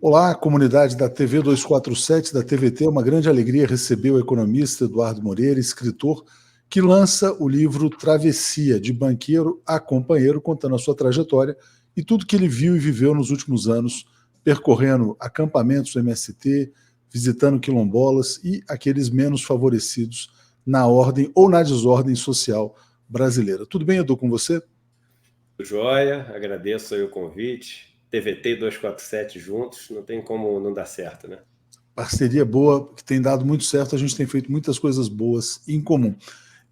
Olá, comunidade da TV 247, da TVT. É uma grande alegria receber o economista Eduardo Moreira, escritor, que lança o livro Travessia, de banqueiro a companheiro, contando a sua trajetória e tudo que ele viu e viveu nos últimos anos, percorrendo acampamentos do MST, visitando quilombolas e aqueles menos favorecidos na ordem ou na desordem social brasileira. Tudo bem, Edu, com você? Joia, agradeço aí o convite. TVT 247 juntos, não tem como não dar certo, né? Parceria boa, que tem dado muito certo, a gente tem feito muitas coisas boas em comum.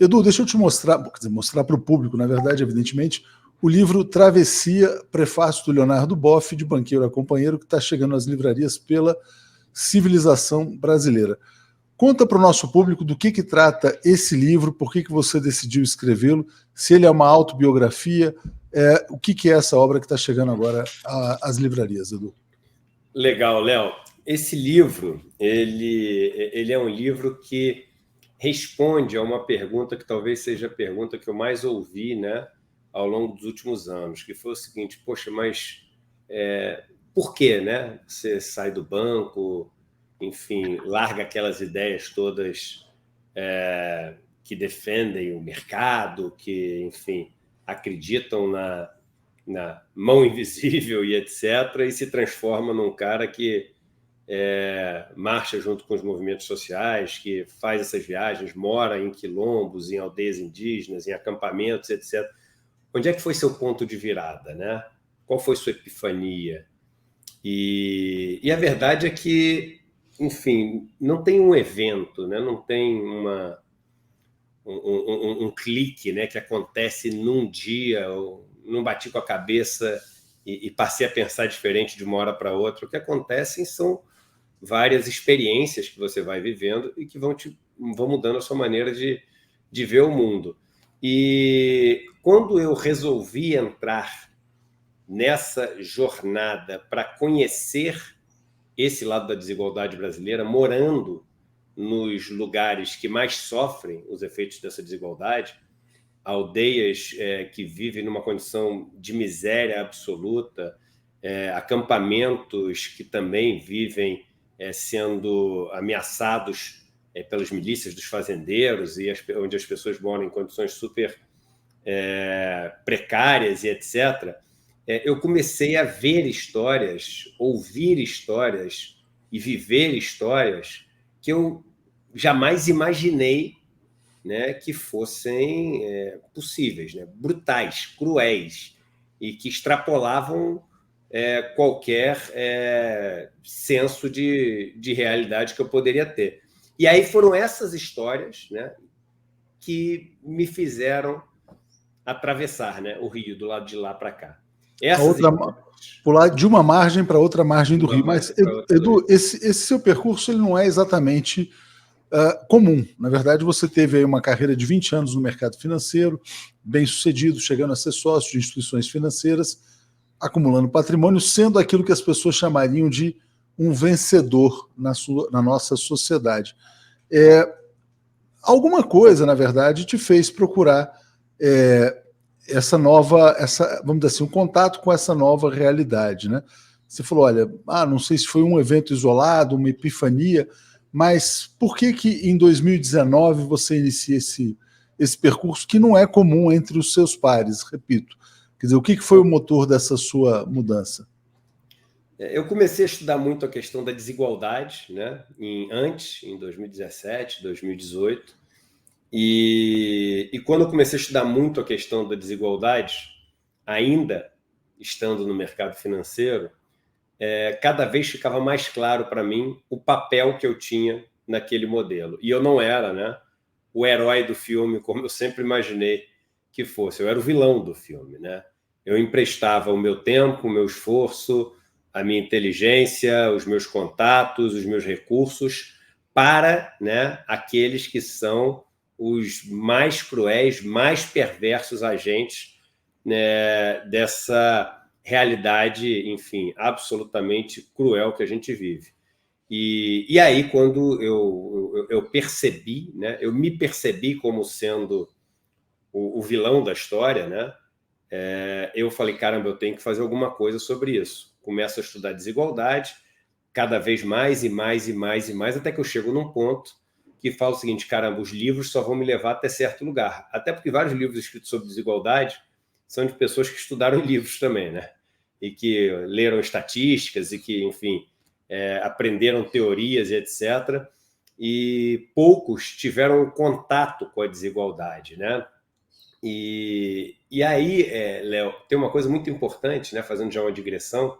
Edu, deixa eu te mostrar, quer dizer, mostrar para o público, na verdade, evidentemente, o livro Travessia, prefácio do Leonardo Boff, de Banqueiro a Companheiro, que está chegando às livrarias pela civilização brasileira. Conta para o nosso público do que trata esse livro, por que você decidiu escrevê-lo, se ele é uma autobiografia, o que é essa obra que está chegando agora às livrarias, Edu? Legal, Léo. Esse livro, ele é um livro que responde a uma pergunta que talvez seja a pergunta que eu mais ouvi, né, ao longo dos últimos anos, que foi o seguinte: poxa, mas por que, né? Você sai do banco, enfim, larga aquelas ideias todas que defendem o mercado, que, enfim, acreditam na mão invisível e etc., e se transforma num cara que marcha junto com os movimentos sociais, que faz essas viagens, mora em quilombos, em aldeias indígenas, em acampamentos, etc. Onde é que foi seu ponto de virada, né? Qual foi sua epifania? E a verdade é que, enfim, não tem um evento, né? Não tem um clique, né, que acontece num dia, ou não bati com a cabeça e passei a pensar diferente de uma hora para outra. O que acontecem são várias experiências que você vai vivendo e que vão mudando a sua maneira de ver o mundo. E quando eu resolvi entrar nessa jornada para conhecer esse lado da desigualdade brasileira, morando nos lugares que mais sofrem os efeitos dessa desigualdade, aldeias que vivem numa condição de miséria absoluta, acampamentos que também vivem sendo ameaçados pelas milícias dos fazendeiros e onde as pessoas moram em condições super precárias e etc., eu comecei a ver histórias, ouvir histórias e viver histórias que eu jamais imaginei, né, que fossem possíveis, né, brutais, cruéis, e que extrapolavam qualquer senso de realidade que eu poderia ter. E aí foram essas histórias, né, que me fizeram atravessar, né, o rio do lado de lá para cá. A Essas outra, pular de uma margem para outra margem de do uma rio. Mas, margem para outra do Edu, rio. esse seu percurso ele não é exatamente comum. Na verdade, você teve aí uma carreira de 20 anos no mercado financeiro, bem sucedido, chegando a ser sócio de instituições financeiras, acumulando patrimônio, sendo aquilo que as pessoas chamariam de um vencedor na nossa sociedade. Alguma coisa, na verdade, te fez procurar essa nova, vamos dizer assim, um contato com essa nova realidade, né? Você falou, olha, não sei se foi um evento isolado, uma epifania, mas por que em 2019 você inicia esse percurso que não é comum entre os seus pares, repito? Quer dizer, o que foi o motor dessa sua mudança? Eu comecei a estudar muito a questão da desigualdade, né? Em 2017, 2018. E quando eu comecei a estudar muito a questão da desigualdade, ainda estando no mercado financeiro, cada vez ficava mais claro para mim o papel que eu tinha naquele modelo. E eu não era, né, o herói do filme, como eu sempre imaginei que fosse. Eu era o vilão do filme, né? Eu emprestava o meu tempo, o meu esforço, a minha inteligência, os meus contatos, os meus recursos para, né, aqueles que são os mais cruéis, mais perversos agentes, né, dessa realidade, enfim, absolutamente cruel que a gente vive. E aí, quando eu percebi, né, eu me percebi como sendo o vilão da história, né, eu falei, caramba, eu tenho que fazer alguma coisa sobre isso. Começo a estudar desigualdade, cada vez mais e mais e mais e mais, até que eu chego num ponto que falo o seguinte: caramba, os livros só vão me levar até certo lugar. Até porque vários livros escritos sobre desigualdade são de pessoas que estudaram livros também, né? E que leram estatísticas e que, enfim, aprenderam teorias e etc. E poucos tiveram contato com a desigualdade, né? E aí, Léo, tem uma coisa muito importante, né? Fazendo já uma digressão,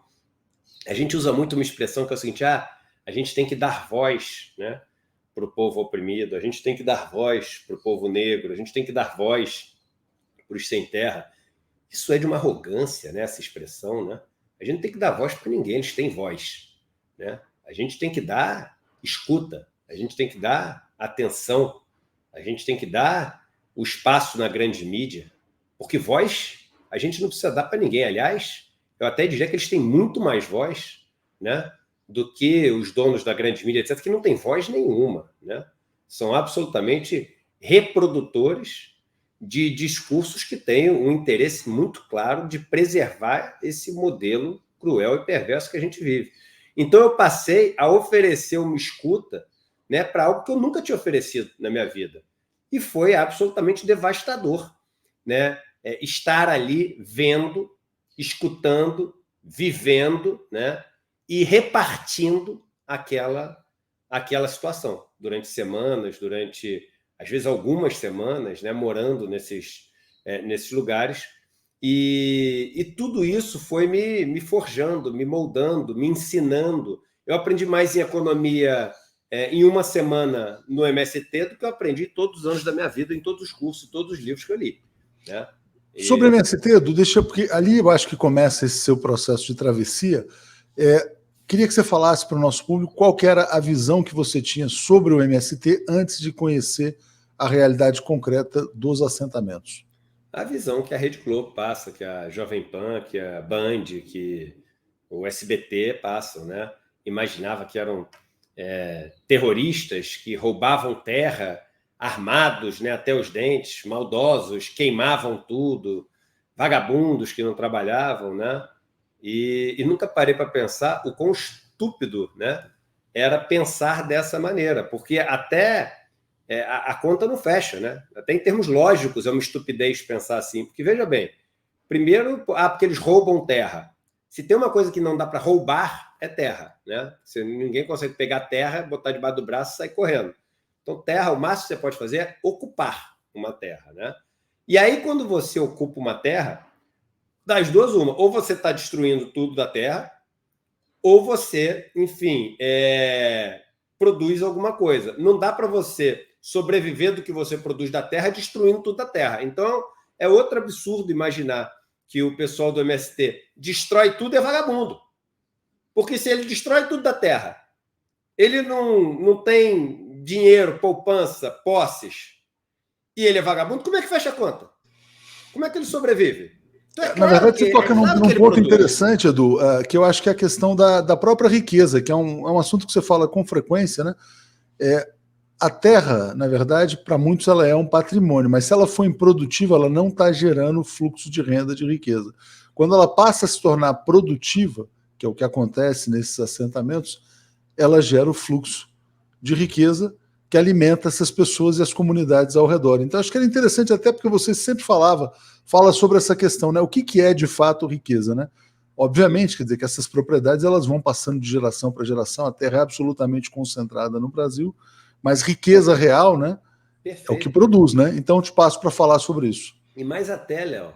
a gente usa muito uma expressão que é o seguinte: a gente tem que dar voz, né, para o povo oprimido, a gente tem que dar voz para o povo negro, a gente tem que dar voz para os sem terra. Isso é de uma arrogância, né, essa expressão, né? A gente não tem que dar voz para ninguém, eles têm voz, né? A gente tem que dar escuta, a gente tem que dar atenção, a gente tem que dar o espaço na grande mídia, porque voz a gente não precisa dar para ninguém. Aliás, eu até diria que eles têm muito mais voz, né, do que os donos da grande mídia, etc., que não têm voz nenhuma, né? São absolutamente reprodutores de discursos que têm um interesse muito claro de preservar esse modelo cruel e perverso que a gente vive. Então eu passei a oferecer uma escuta, né, para algo que eu nunca tinha oferecido na minha vida. E foi absolutamente devastador, né? Estar ali vendo, escutando, vivendo, né, e repartindo aquela situação durante semanas, durante, às vezes, algumas semanas, né, morando nesses lugares. E tudo isso foi me forjando, me moldando, me ensinando. Eu aprendi mais em economia em uma semana no MST do que eu aprendi todos os anos da minha vida, em todos os cursos, todos os livros que eu li, né? Sobre o MST, Edu, porque ali eu acho que começa esse seu processo de travessia. Queria que você falasse para o nosso público qual que era a visão que você tinha sobre o MST antes de conhecer a realidade concreta dos assentamentos. A visão que a Rede Globo passa, que a Jovem Pan, que a Band, que o SBT passam, né? Imaginava que eram terroristas que roubavam terra, armados, né, até os dentes, maldosos, queimavam tudo, vagabundos que não trabalhavam, né? E nunca parei para pensar o quão estúpido, né, era pensar dessa maneira, porque até a conta não fecha, né? Até em termos lógicos é uma estupidez pensar assim, porque veja bem, primeiro, porque eles roubam terra. Se tem uma coisa que não dá para roubar, é terra, né? Ninguém consegue pegar terra, botar debaixo do braço e sair correndo. Então, terra, o máximo que você pode fazer é ocupar uma terra, né? E aí, quando você ocupa uma terra, das duas, uma. Ou você está destruindo tudo da terra, ou você, enfim, produz alguma coisa. Não dá para você sobreviver do que você produz da terra destruindo tudo da terra. Então, é outro absurdo imaginar que o pessoal do MST destrói tudo e é vagabundo. Porque se ele destrói tudo da terra, ele não tem dinheiro, poupança, posses, e ele é vagabundo, como é que fecha a conta? Como é que ele sobrevive? Então, na verdade, você toca num ponto interessante, Edu, que eu acho que é a questão da própria riqueza, que é um assunto que você fala com frequência, né? A terra, na verdade, para muitos ela é um patrimônio, mas se ela for improdutiva, ela não está gerando fluxo de renda, de riqueza. Quando ela passa a se tornar produtiva, que é o que acontece nesses assentamentos, ela gera o fluxo de riqueza que alimenta essas pessoas e as comunidades ao redor. Então, acho que era interessante até porque você sempre fala sobre essa questão, né? O que é de fato riqueza, né? Obviamente, quer dizer que essas propriedades elas vão passando de geração para geração, a terra é absolutamente concentrada no Brasil, mas riqueza real, né? Perfeito. É o que produz, né? Então, eu te passo para falar sobre isso. E mais até, Léo,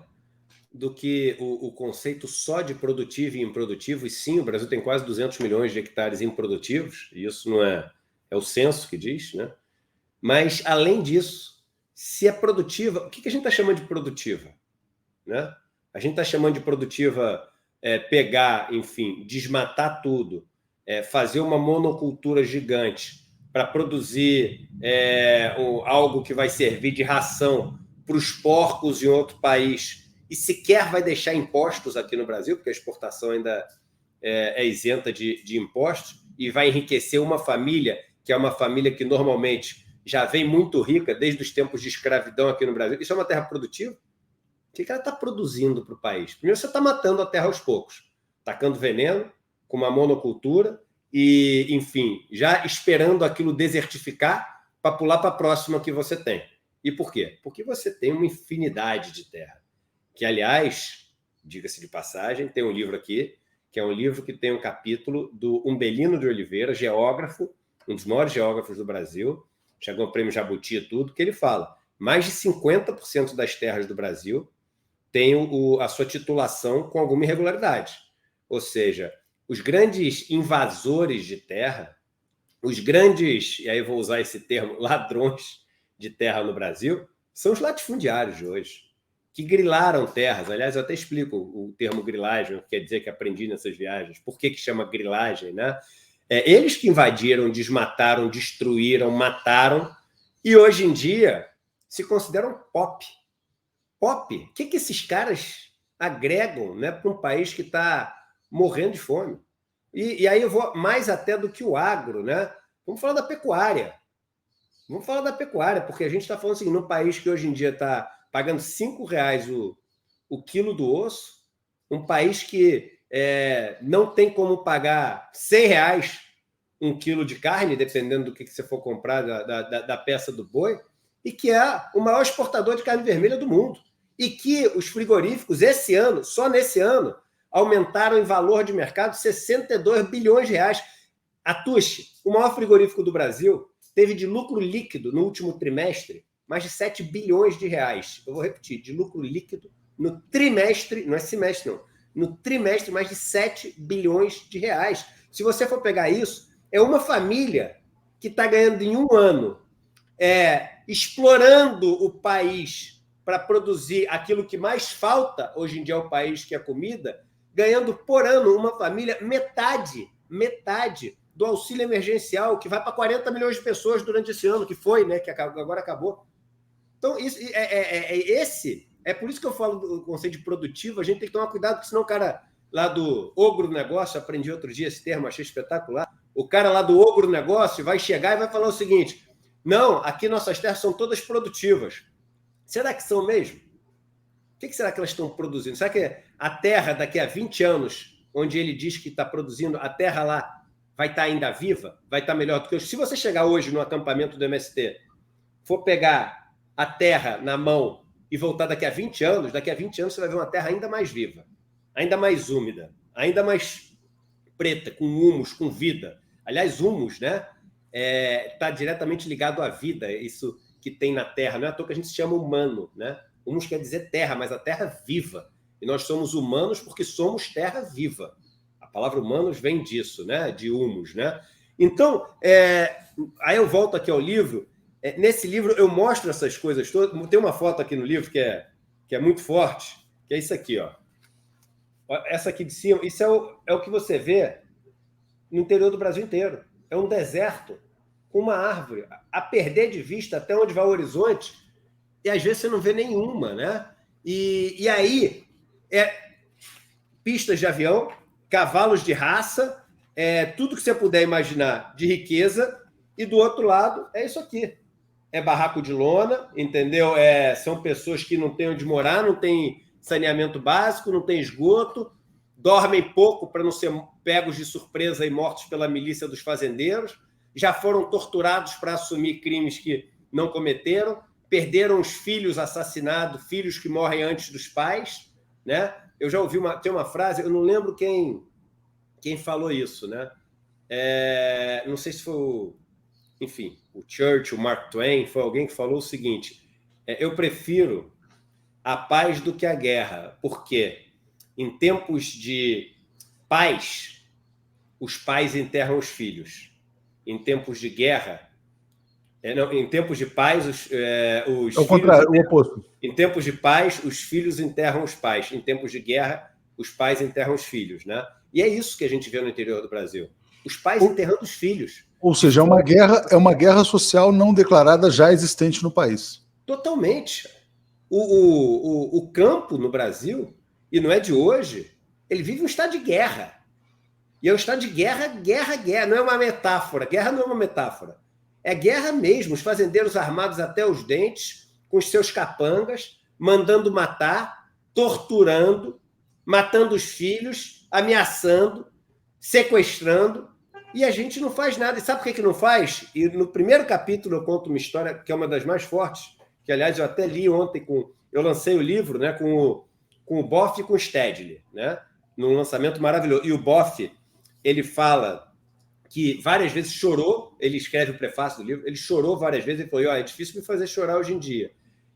do que o conceito só de produtivo e improdutivo, e sim, o Brasil tem quase 200 milhões de hectares improdutivos, e isso não é o censo que diz, né? Mas, além disso, se é produtiva, o que a gente está chamando de produtiva? Né? A gente está chamando de produtiva pegar, enfim, desmatar tudo, fazer uma monocultura gigante para produzir algo que vai servir de ração para os porcos em outro país e sequer vai deixar impostos aqui no Brasil, porque a exportação ainda é isenta de impostos, e vai enriquecer uma família, que é uma família que normalmente já vem muito rica desde os tempos de escravidão aqui no Brasil. Isso é uma terra produtiva? O que ela está produzindo para o país? Primeiro, você está matando a terra aos poucos, tacando veneno, com uma monocultura, e, enfim, já esperando aquilo desertificar para pular para a próxima que você tem. E por quê? Porque você tem uma infinidade de terra. Que, aliás, diga-se de passagem, tem um livro aqui, que é um livro que tem um capítulo do Umbelino de Oliveira, geógrafo, um dos maiores geógrafos do Brasil, chegou ao prêmio Jabuti e tudo, que ele fala, mais de 50% das terras do Brasil tem a sua titulação com alguma irregularidade. Ou seja, os grandes invasores de terra, os grandes, e aí eu vou usar esse termo, ladrões de terra no Brasil, são os latifundiários de hoje, que grilaram terras. Aliás, eu até explico o termo grilagem, o que quer dizer, que aprendi nessas viagens, por que chama grilagem, né? Eles que invadiram, desmataram, destruíram, mataram, e hoje em dia se consideram pop. Pop? O que esses caras agregam, né, para um país que está morrendo de fome? E aí eu vou mais até do que o agro, né? Vamos falar da pecuária. Vamos falar da pecuária, porque a gente está falando assim, num país que hoje em dia está pagando R$ 5 o quilo do osso, um país que não tem como pagar R$ 100 um quilo de carne, dependendo do que você for comprar da peça do boi, e que é o maior exportador de carne vermelha do mundo. E que os frigoríficos, esse ano, só nesse ano, aumentaram em valor de mercado 62 bilhões de reais. A Tuxi, o maior frigorífico do Brasil, teve de lucro líquido no último trimestre mais de 7 bilhões de reais. Eu vou repetir, de lucro líquido no trimestre, não é semestre não, no trimestre mais de 7 bilhões de reais. Se você for pegar isso, é uma família que está ganhando em um ano, explorando o país para produzir aquilo que mais falta hoje em dia ao país, que é comida, ganhando por ano uma família metade do auxílio emergencial, que vai para 40 milhões de pessoas durante esse ano, que foi, né, que agora acabou. Então, isso é por isso que eu falo do conceito de produtivo, a gente tem que tomar cuidado, porque senão o cara lá do ogro negócio, aprendi outro dia esse termo, achei espetacular, o cara lá do ogro negócio vai chegar e vai falar o seguinte, não, aqui nossas terras são todas produtivas. Será que são mesmo? O que será que elas estão produzindo? Será que a terra daqui a 20 anos, onde ele diz que está produzindo, a terra lá vai estar ainda viva? Vai estar melhor do que hoje? Se você chegar hoje no acampamento do MST, for pegar a terra na mão e voltar daqui a 20 anos você vai ver uma terra ainda mais viva, ainda mais úmida, ainda mais preta, com humus, com vida. Aliás, humus, né? Está diretamente ligado à vida, isso que tem na terra. Não é à toa que a gente se chama humano, né? Humus quer dizer terra, mas a terra viva. E nós somos humanos porque somos terra viva. A palavra humanos vem disso, né? De humus, né? Então, aí eu volto aqui ao livro. Nesse livro eu mostro essas coisas todas. Tem uma foto aqui no livro que é muito forte, que é isso aqui, ó. Essa aqui de cima, isso é o que você vê no interior do Brasil inteiro. É um deserto com uma árvore a perder de vista até onde vai o horizonte, e às vezes você não vê nenhuma, né? E aí, pistas de avião, cavalos de raça, tudo que você puder imaginar de riqueza, e do outro lado é isso aqui. É barraco de lona, entendeu? São pessoas que não têm onde morar, não têm saneamento básico, não têm esgoto, dormem pouco para não ser pegos de surpresa e mortos pela milícia dos fazendeiros, já foram torturados para assumir crimes que não cometeram, perderam os filhos assassinados, filhos que morrem antes dos pais, né? Eu já ouvi tem uma frase, eu não lembro quem falou isso, né? Não sei se foi o Churchill, o Mark Twain, foi alguém que falou o seguinte, eu prefiro a paz do que a guerra, porque em tempos de paz, os pais enterram os filhos. Em tempos de guerra, em tempos de paz, os ao contrário, o oposto. Em tempos de paz, os filhos enterram os pais. Em tempos de guerra, os pais enterram os filhos, né? E é isso que a gente vê no interior do Brasil. Os pais enterrando os filhos. Ou seja, é uma guerra social não declarada já existente no país. Totalmente. O campo no Brasil, e não é de hoje, ele vive um estado de guerra. E é um estado de guerra, guerra. Não é uma metáfora. Guerra não é uma metáfora. É guerra mesmo. Os fazendeiros armados até os dentes, com os seus capangas, mandando matar, torturando, matando os filhos, ameaçando, sequestrando. E a gente não faz nada. E sabe por que não faz? E no primeiro capítulo eu conto uma história que é uma das mais fortes, que, aliás, eu até li ontem, eu lancei o livro, né, com o Boff e com o Stedley, né, num lançamento maravilhoso. E o Boff, ele fala que várias vezes chorou, ele escreve o prefácio do livro, ele chorou várias vezes, ele falou, é difícil me fazer chorar hoje em dia.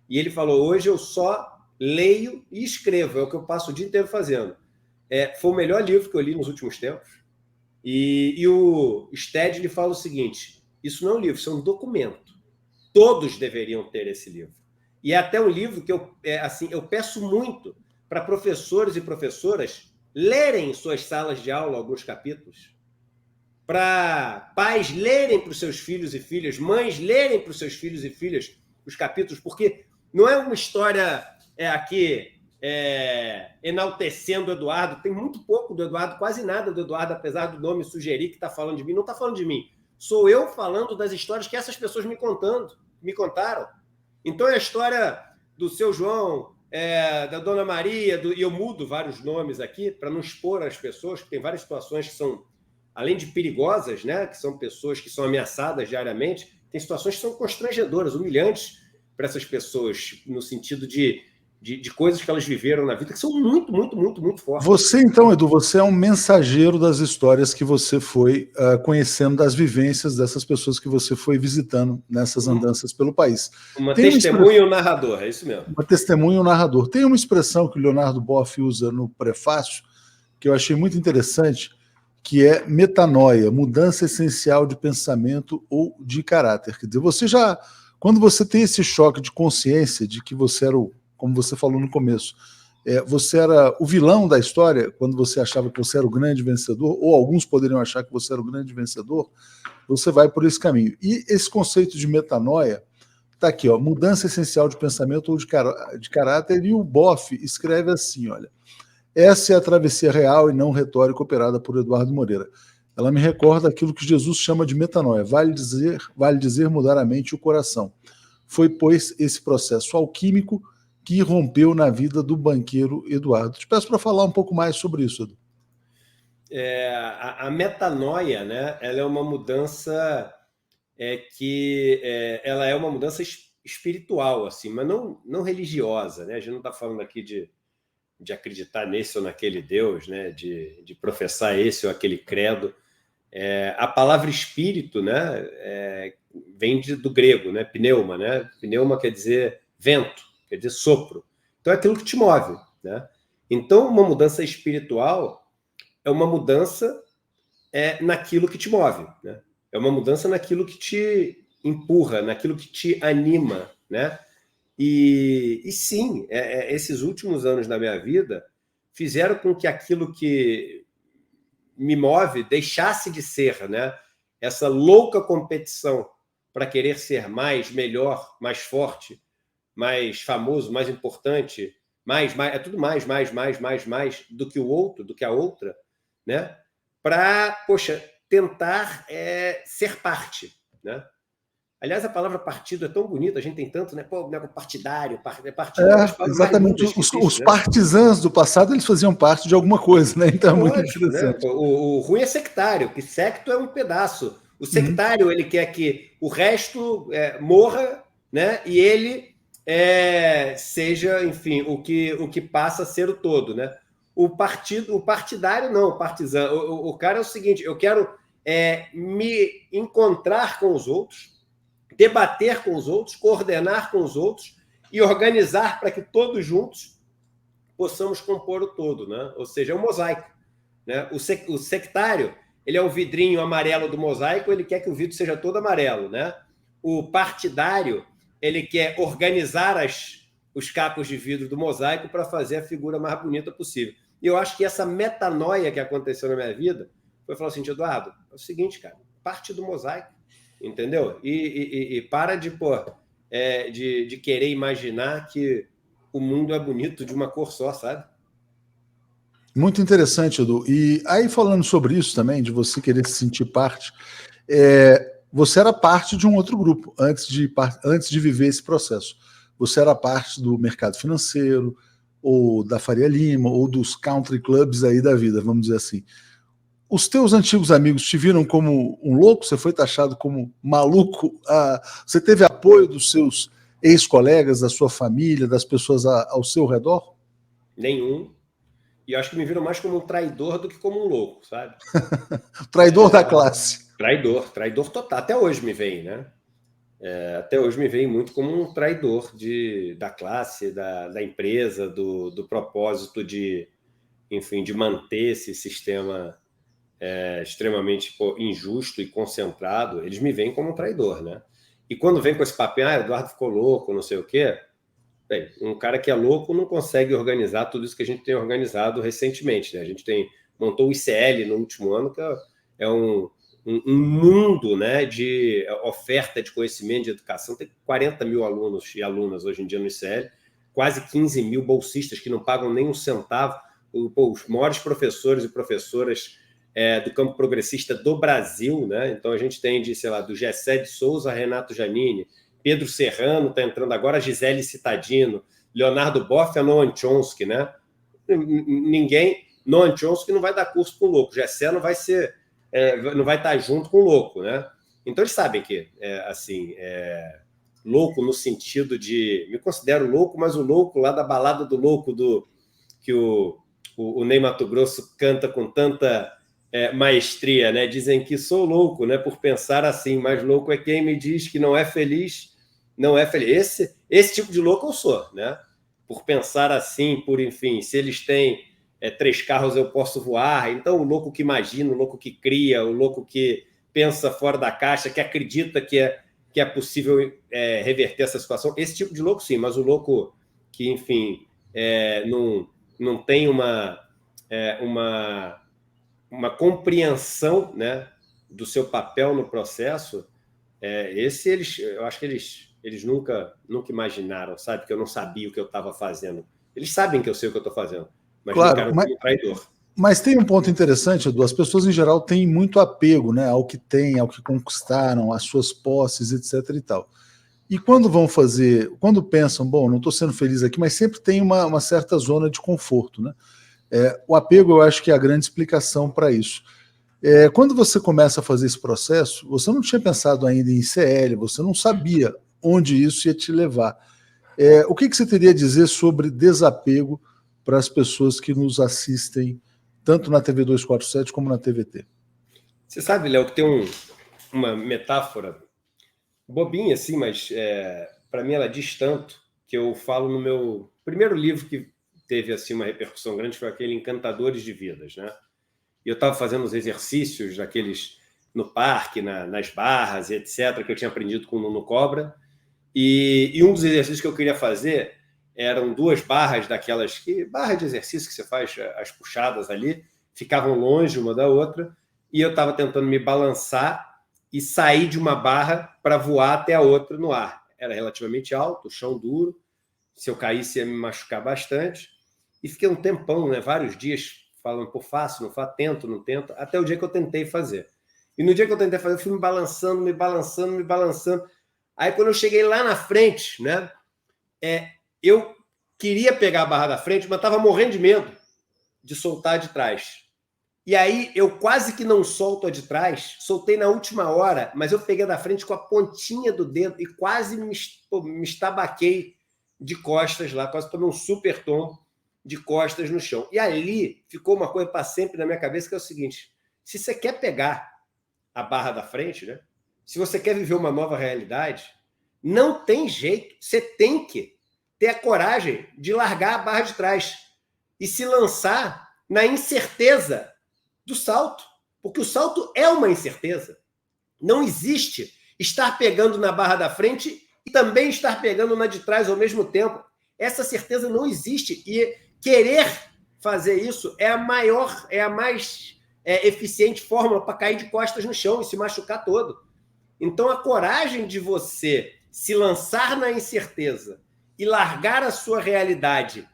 E ele falou, hoje eu só leio e escrevo, é o que eu passo o dia inteiro fazendo. Foi o melhor livro que eu li nos últimos tempos. E o Stedley fala o seguinte, isso não é um livro, isso é um documento. Todos deveriam ter esse livro. E é até um livro que eu peço muito para professores e professoras lerem em suas salas de aula alguns capítulos, para pais lerem para os seus filhos e filhas, mães lerem para os seus filhos e filhas os capítulos, porque não é uma história aqui enaltecendo o Eduardo, tem muito pouco do Eduardo, quase nada do Eduardo, apesar do nome sugerir que está falando de mim, não está falando de mim. Sou eu falando das histórias que essas pessoas me contaram. Então é a história do seu João, da Dona Maria, e eu mudo vários nomes aqui para não expor as pessoas, porque tem várias situações que são, além de perigosas, né, que são pessoas que são ameaçadas diariamente, tem situações que são constrangedoras, humilhantes para essas pessoas, no sentido de coisas que elas viveram na vida, que são muito, muito, muito, muito fortes. Você, então, Edu, você é um mensageiro das histórias que você foi conhecendo, das vivências dessas pessoas que você foi visitando nessas andanças pelo país. Uma testemunha e um narrador, é isso mesmo. Uma testemunha e um narrador. Tem uma expressão que o Leonardo Boff usa no prefácio, que eu achei muito interessante, que é metanoia, mudança essencial de pensamento ou de caráter. Quer dizer, quando você tem esse choque de consciência de que você era como você falou no começo, você era o vilão da história, quando você achava que você era o grande vencedor, ou alguns poderiam achar que você era o grande vencedor, você vai por esse caminho. E esse conceito de metanoia está aqui, ó, mudança essencial de pensamento ou de caráter, e o Boff escreve assim, olha, essa é a travessia real e não retórica operada por Eduardo Moreira. Ela me recorda aquilo que Jesus chama de metanoia, vale dizer mudar a mente e o coração. Foi, pois, esse processo alquímico que rompeu na vida do banqueiro Eduardo. Te peço para falar um pouco mais sobre isso, Edu. A metanoia, né, ela é uma mudança ela é uma mudança espiritual, assim, mas não religiosa, né? A gente não está falando aqui de acreditar nesse ou naquele Deus, né? De professar esse ou aquele credo. A palavra espírito, né, vem do grego, né? Pneuma, né? Pneuma quer dizer vento, quer dizer sopro. Então é aquilo que te move, né? Então uma mudança espiritual é uma mudança naquilo que te move, né? É uma mudança naquilo que te empurra, naquilo que te anima, né? E sim, esses últimos anos da minha vida fizeram com que aquilo que me move deixasse de ser, né? Essa louca competição para querer ser mais, melhor, mais forte, mais famoso, mais importante, é tudo mais do que o outro, do que a outra, né? Para, poxa, tentar ser parte, né? Aliás, a palavra partido é tão bonita, a gente tem tanto, né? Pô, partidário, partido. Exatamente. Os partisãs do passado, eles faziam parte de alguma coisa, né? Então é muito interessante. Né? O ruim é sectário, que secto é um pedaço. O sectário, ele quer que o resto morra, né? E ele seja, enfim, o que passa a ser o todo, né? O partidário não, o partizan. O cara é o seguinte, eu quero me encontrar com os outros, debater com os outros, coordenar com os outros e organizar para que todos juntos possamos compor o todo, né? Ou seja, é um mosaico, né? O sectário, ele é o vidrinho amarelo do mosaico, ele quer que o vidro seja todo amarelo, né? O partidário, ele quer organizar os cacos de vidro do mosaico para fazer a figura mais bonita possível. E eu acho que essa metanoia que aconteceu na minha vida foi falar assim, Eduardo, é o seguinte, cara, parte do mosaico, entendeu? E para de querer imaginar que o mundo é bonito de uma cor só, sabe? Muito interessante, Edu. E aí, falando sobre isso também, de você querer se sentir parte, você era parte de um outro grupo antes de viver esse processo. Você era parte do mercado financeiro, ou da Faria Lima, ou dos country clubs aí da vida, vamos dizer assim. os teus antigos amigos te viram como um louco? Você foi taxado como maluco? Você teve apoio dos seus ex-colegas, da sua família, das pessoas ao seu redor? Nenhum. E acho que me viram mais como um traidor do que como um louco, sabe? Traidor da classe. Traidor total. Até hoje me veem, né? Até hoje me veem muito como um traidor da classe, da empresa, do propósito de, enfim, de manter esse sistema extremamente injusto e concentrado. Eles me veem como um traidor, né? E quando vem com esse papinho, Eduardo ficou louco, não sei o quê. Bem, um cara que é louco não consegue organizar tudo isso que a gente tem organizado recentemente, né? A gente montou o ICL no último ano, que é um mundo, né, de oferta de conhecimento, de educação. Tem 40 mil alunos e alunas hoje em dia no ICL, quase 15 mil bolsistas que não pagam nem um centavo. Os maiores professores e professoras do campo progressista do Brasil, né? Então a gente tem do Gessé de Souza, Renato Giannini, Pedro Serrano está entrando agora, Gisele Cittadino, Leonardo Boff, a Noam Chomsky, né? Noam Chomsky não vai dar curso com o louco, Gessé não vai ser, não vai estar junto com o louco, né? Então eles sabem que, louco no sentido de, me considero louco, mas o louco lá da balada do louco que o Ney Matogrosso canta com tanta maestria, né? Dizem que sou louco, né? Por pensar assim, mas louco é quem me diz que não é feliz. Não é feliz. Esse tipo de louco eu sou, né? Por pensar assim, enfim, se eles têm 3 carros eu posso voar. Então, o louco que imagina, o louco que cria, o louco que pensa fora da caixa, que acredita que é possível reverter essa situação. Esse tipo de louco, sim, mas o louco que, enfim, não tem uma compreensão, né, do seu papel no processo, eu acho que eles nunca imaginaram, sabe? Que eu não sabia o que eu estava fazendo. Eles sabem que eu sei o que eu estou fazendo, mas me encaram como traidor. Mas tem um ponto interessante, Edu, as pessoas em geral têm muito apego, né, ao que têm, ao que conquistaram, às suas posses, etc. e tal. E quando quando pensam, bom, não estou sendo feliz aqui, mas sempre tem uma certa zona de conforto, né? O apego, eu acho que é a grande explicação para isso. Quando você começa a fazer esse processo, você não tinha pensado ainda em ICL, você não sabia onde isso ia te levar. O que você teria a dizer sobre desapego para as pessoas que nos assistem, tanto na TV 247 como na TVT? Você sabe, Léo, que tem uma metáfora bobinha, assim, mas para mim ela diz tanto, que eu falo no meu primeiro livro que teve assim uma repercussão grande, foi aquele Encantadores de Vidas, né? E eu estava fazendo os exercícios daqueles no parque, nas barras e etc., que eu tinha aprendido com o Nuno Cobra, e um dos exercícios que eu queria fazer eram 2 barras daquelas, barra de exercício que você faz, as puxadas ali, ficavam longe uma da outra, e eu estava tentando me balançar e sair de uma barra para voar até a outra no ar. Era relativamente alto, o chão duro, se eu caísse ia me machucar bastante, e fiquei um tempão, né, vários dias, falando, pô, faço, não faço, tento, não tento, até o dia que eu tentei fazer. E no dia que eu tentei fazer, eu fui me balançando, me balançando, me balançando. Aí, quando eu cheguei lá na frente, né, eu queria pegar a barra da frente, mas estava morrendo de medo de soltar de trás. E aí, eu quase que não solto a de trás, soltei na última hora, mas eu peguei da frente com a pontinha do dedo e quase me estabaquei de costas lá, quase tomei um super tombo de costas no chão. E ali ficou uma coisa para sempre na minha cabeça, que é o seguinte: se você quer pegar a barra da frente, né? Se você quer viver uma nova realidade, não tem jeito, você tem que ter a coragem de largar a barra de trás e se lançar na incerteza do salto, porque o salto é uma incerteza. Não existe estar pegando na barra da frente e também estar pegando na de trás ao mesmo tempo. Essa certeza não existe, e querer fazer isso é a mais eficiente fórmula para cair de costas no chão e se machucar todo. Então, a coragem de você se lançar na incerteza e largar a sua realidade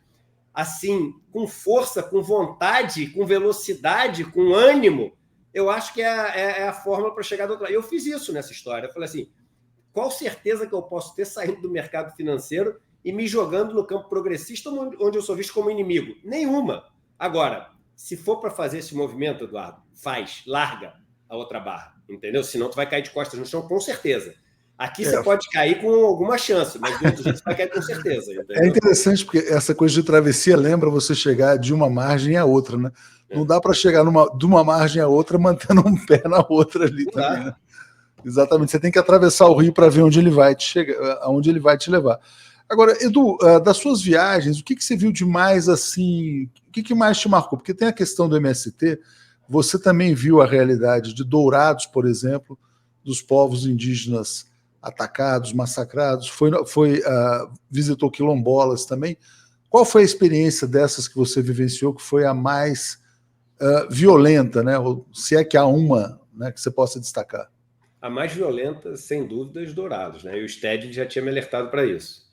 assim, com força, com vontade, com velocidade, com ânimo, eu acho que é a fórmula para chegar do outro lado. Eu fiz isso nessa história. Eu falei assim, qual certeza que eu posso ter saindo do mercado financeiro e me jogando no campo progressista, onde eu sou visto como inimigo? Nenhuma. Agora, se for para fazer esse movimento, Eduardo, larga a outra barra, entendeu? Senão tu vai cair de costas no chão, com certeza. Aqui você pode cair com alguma chance, mas do outro jeito você vai cair com certeza, entendeu? É interessante porque essa coisa de travessia lembra você chegar de uma margem à outra, né? Não dá para chegar de uma margem à outra mantendo um pé na outra ali Não também, dá. né? Exatamente, você tem que atravessar o rio para ver onde ele vai te chegar, aonde ele vai te levar. Agora, Edu, das suas viagens, o que você viu de mais assim? O que mais te marcou? Porque tem a questão do MST, você também viu a realidade de Dourados, por exemplo, dos povos indígenas atacados, massacrados, visitou quilombolas também. Qual foi a experiência dessas que você vivenciou que foi a mais violenta, né? Ou se é que há uma, né, que você possa destacar? A mais violenta, sem dúvidas, Dourados, né? E o Sted já tinha me alertado para isso.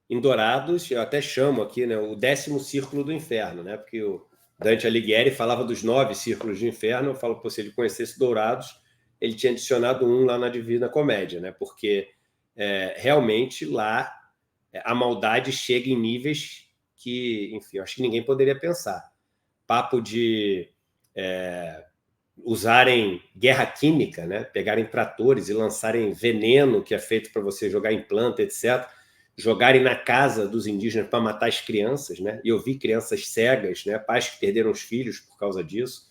Em Dourados, eu até chamo aqui, né, o 10º círculo do inferno, né? Porque o Dante Alighieri falava dos 9 círculos do inferno. Eu falo, pô, se ele conhecesse Dourados, ele tinha adicionado um lá na Divina Comédia, né? Porque realmente lá a maldade chega em níveis que, enfim, eu acho que ninguém poderia pensar. Papo de usarem guerra química, né? Pegarem tratores e lançarem veneno que é feito para você jogar em planta, etc., jogarem na casa dos indígenas para matar as crianças, né? E eu vi crianças cegas, né? Pais que perderam os filhos por causa disso.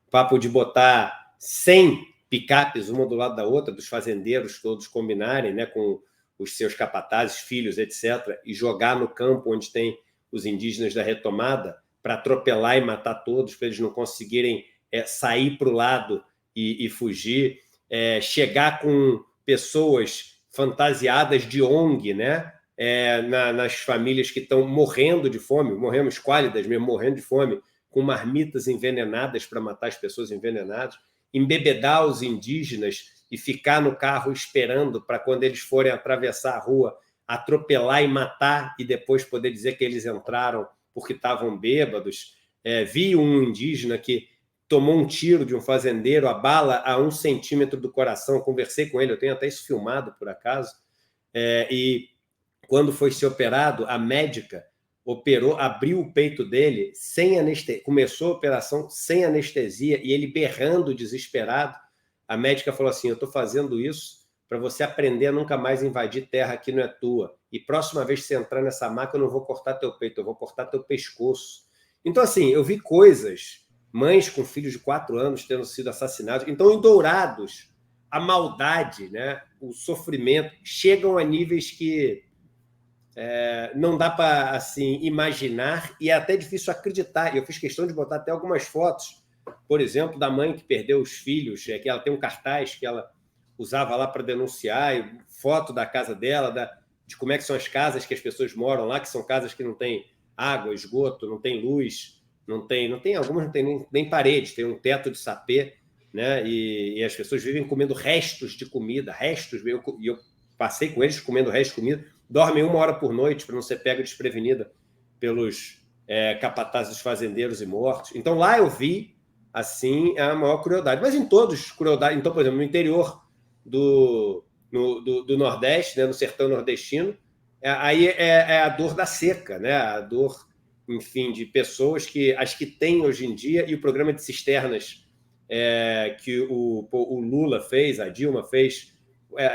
Papo de botar 100 picapes uma do lado da outra, dos fazendeiros todos combinarem, né? Com os seus capatazes, filhos, etc., e jogar no campo onde tem os indígenas da retomada para atropelar e matar todos, para eles não conseguirem sair para o lado e fugir, chegar com pessoas fantasiadas de ONG, né? Nas famílias que estão morrendo de fome, morrendo esquálidas mesmo, morrendo de fome, com marmitas envenenadas para matar as pessoas envenenadas, embebedar os indígenas e ficar no carro esperando para quando eles forem atravessar a rua, atropelar e matar e depois poder dizer que eles entraram porque estavam bêbados. Vi um indígena que tomou um tiro de um fazendeiro, a bala a 1 centímetro do coração. Conversei com ele, eu tenho até isso filmado, por acaso. E quando foi ser operado, a médica operou, abriu o peito dele sem anestesia, começou a operação sem anestesia e ele berrando desesperado. A médica falou assim: eu estou fazendo isso para você aprender a nunca mais invadir terra que não é tua. E próxima vez que você entrar nessa maca, eu não vou cortar teu peito, eu vou cortar teu pescoço. Então, assim, eu vi coisas, mães com filhos de 4 anos tendo sido assassinados. Então, em Dourados, a maldade, né, o sofrimento, chegam a níveis que não dá para assim, imaginar, e é até difícil acreditar. Eu fiz questão de botar até algumas fotos, por exemplo, da mãe que perdeu os filhos, que ela tem um cartaz que ela usava lá para denunciar, e foto da casa dela, de como é que são as casas que as pessoas moram lá, que são casas que não tem água, esgoto, não tem luz, não tem algumas não tem nem parede, tem um teto de sapê, né? E as pessoas vivem comendo restos de comida, e eu passei com eles comendo restos de comida, dormem 1 hora por noite para não ser pega desprevenida pelos capatazes dos fazendeiros e mortos. Então lá eu vi assim a maior crueldade, mas em todos crueldade. Então, por exemplo, no interior do Nordeste, né, no sertão nordestino, aí é a dor da seca, né? A dor, enfim, de pessoas que as que tem hoje em dia, e o programa de cisternas que o Lula fez, a Dilma fez,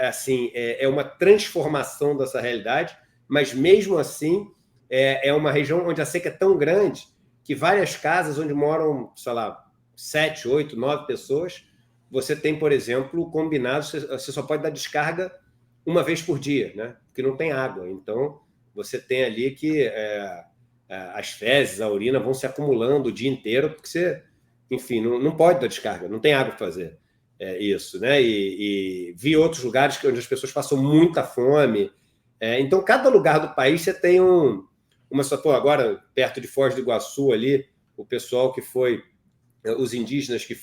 assim, é uma transformação dessa realidade, mas mesmo assim é uma região onde a seca é tão grande que várias casas onde moram, sei lá, 7, 8, 9 pessoas, você tem, por exemplo, combinado, você só pode dar descarga uma vez por dia, né? Porque não tem água. Então, você tem ali que as fezes, a urina vão se acumulando o dia inteiro, porque você, enfim, não pode dar descarga, não tem água para fazer isso, né? E vi outros lugares onde as pessoas passam muita fome. Então, cada lugar do país você tem uma só. Pô, agora, perto de Foz do Iguaçu, ali, o pessoal que foi, os indígenas que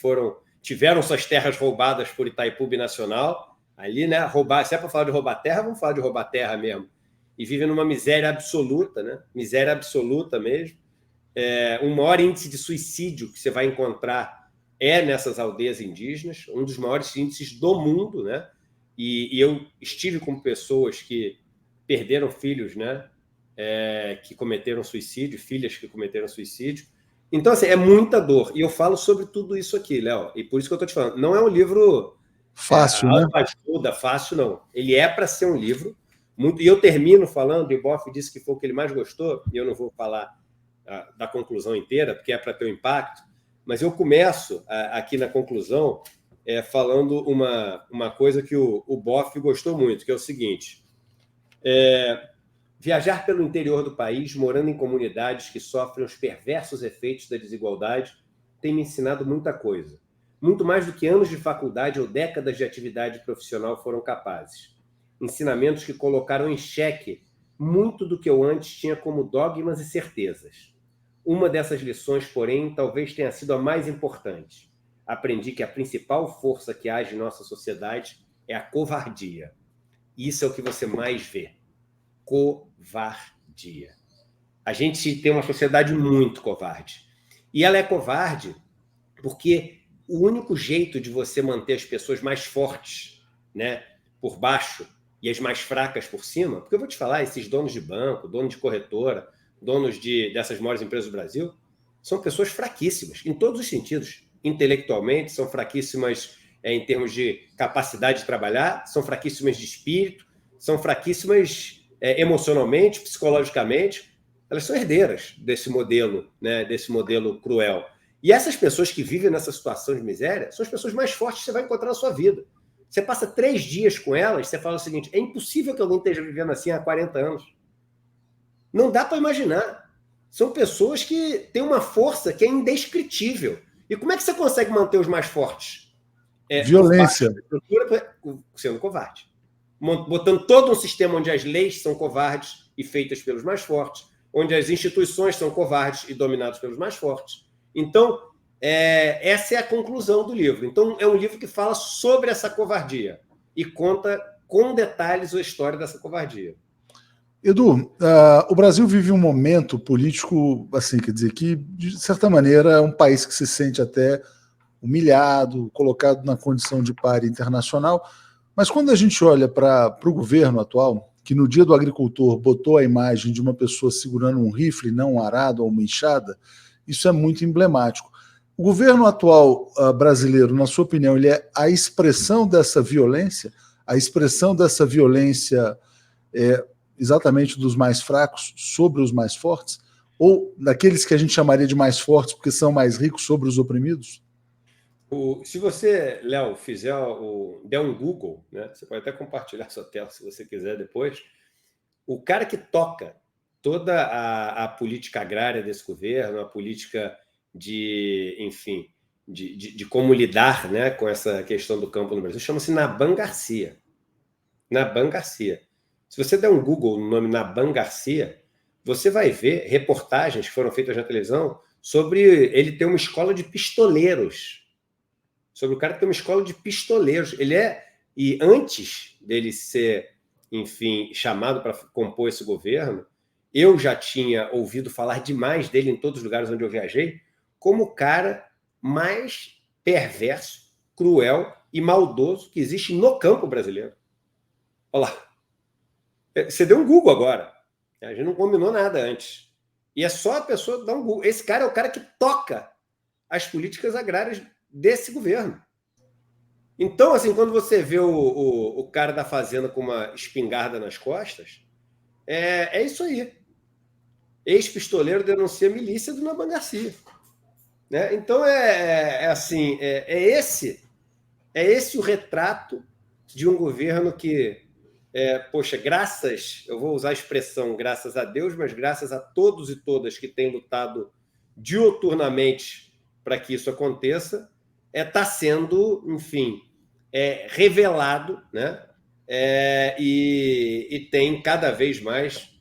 tiveram suas terras roubadas por Itaipu Binacional, ali, né? Se é para falar de roubar terra, vamos falar de roubar terra mesmo. E vivem numa miséria absoluta, né? Miséria absoluta mesmo. O maior índice de suicídio que você vai encontrar nessas aldeias indígenas, um dos maiores índices do mundo, né? E eu estive com pessoas que perderam filhos, né? Que cometeram suicídio, filhas que cometeram suicídio, Então, assim, é muita dor. E eu falo sobre tudo isso aqui, Léo. E por isso que eu estou te falando. Não é um livro Fácil, né? autoajuda, fácil, não. Ele é para ser um livro. Muito... E eu termino falando, e o Boff disse que foi o que ele mais gostou, e eu não vou falar da conclusão inteira, porque é para ter um impacto, mas eu começo aqui na conclusão falando uma coisa que o Boff gostou muito, que é o seguinte: viajar pelo interior do país, morando em comunidades que sofrem os perversos efeitos da desigualdade, tem me ensinado muita coisa. Muito mais do que anos de faculdade ou décadas de atividade profissional foram capazes. Ensinamentos que colocaram em xeque muito do que eu antes tinha como dogmas e certezas. Uma dessas lições, porém, talvez tenha sido a mais importante. Aprendi que a principal força que age em nossa sociedade é a covardia. Isso é o que você mais vê. Covardia. A gente tem uma sociedade muito covarde. E ela é covarde porque o único jeito de você manter as pessoas mais fortes, né, por baixo e as mais fracas por cima, porque eu vou te falar, esses donos de banco, donos de corretora, donos dessas maiores empresas do Brasil, são pessoas fraquíssimas, em todos os sentidos. Intelectualmente, são fraquíssimas em termos de capacidade de trabalhar, são fraquíssimas de espírito, são fraquíssimas emocionalmente, psicologicamente. Elas são herdeiras desse modelo, né, desse modelo cruel. E essas pessoas que vivem nessa situação de miséria são as pessoas mais fortes que você vai encontrar na sua vida. Você passa 3 dias com elas, você fala o seguinte: é impossível que alguém esteja vivendo assim há 40 anos. Não dá para imaginar. São pessoas que têm uma força que é indescritível. E como é que você consegue manter os mais fortes? Violência. Sendo covarde. Botando todo um sistema onde as leis são covardes e feitas pelos mais fortes, onde as instituições são covardes e dominadas pelos mais fortes. Então, essa é a conclusão do livro. Então, é um livro que fala sobre essa covardia e conta com detalhes a história dessa covardia. Edu, o Brasil vive um momento político, assim, quer dizer, que, de certa maneira, é um país que se sente até humilhado, colocado na condição de páreo internacional, mas quando a gente olha para o governo atual, que no Dia do Agricultor botou a imagem de uma pessoa segurando um rifle, não um arado ou uma enxada, isso é muito emblemático. O governo atual brasileiro, na sua opinião, ele é a expressão dessa violência? A expressão dessa violência exatamente dos mais fracos sobre os mais fortes? Ou daqueles que a gente chamaria de mais fortes porque são mais ricos sobre os oprimidos? Se você, Léo, der um Google, né, você pode até compartilhar sua tela se você quiser depois, o cara que toca toda a política agrária desse governo, a política enfim, de como lidar, né, com essa questão do campo no Brasil, chama-se Naban Garcia. Naban Garcia. Se você der um Google no nome Naban Garcia, você vai ver reportagens que foram feitas na televisão sobre ele ter uma escola de pistoleiros. Sobre o cara que tem uma escola de pistoleiros. E antes dele ser, enfim, chamado para compor esse governo, eu já tinha ouvido falar demais dele em todos os lugares onde eu viajei, como o cara mais perverso, cruel e maldoso que existe no campo brasileiro. Olha lá. Você deu um Google agora. A gente não combinou nada antes. E é só a pessoa dar um Google. Esse cara é o cara que toca as políticas agrárias desse governo. Então, assim, quando você vê o cara da fazenda com uma espingarda nas costas, é isso aí. Ex-pistoleiro denuncia milícia do Naban Garcia. Né? Então, assim, esse o retrato de um governo que, poxa, eu vou usar a expressão graças a Deus, mas graças a todos e todas que têm lutado diuturnamente para que isso aconteça, está sendo, enfim, revelado, né? E tem cada vez mais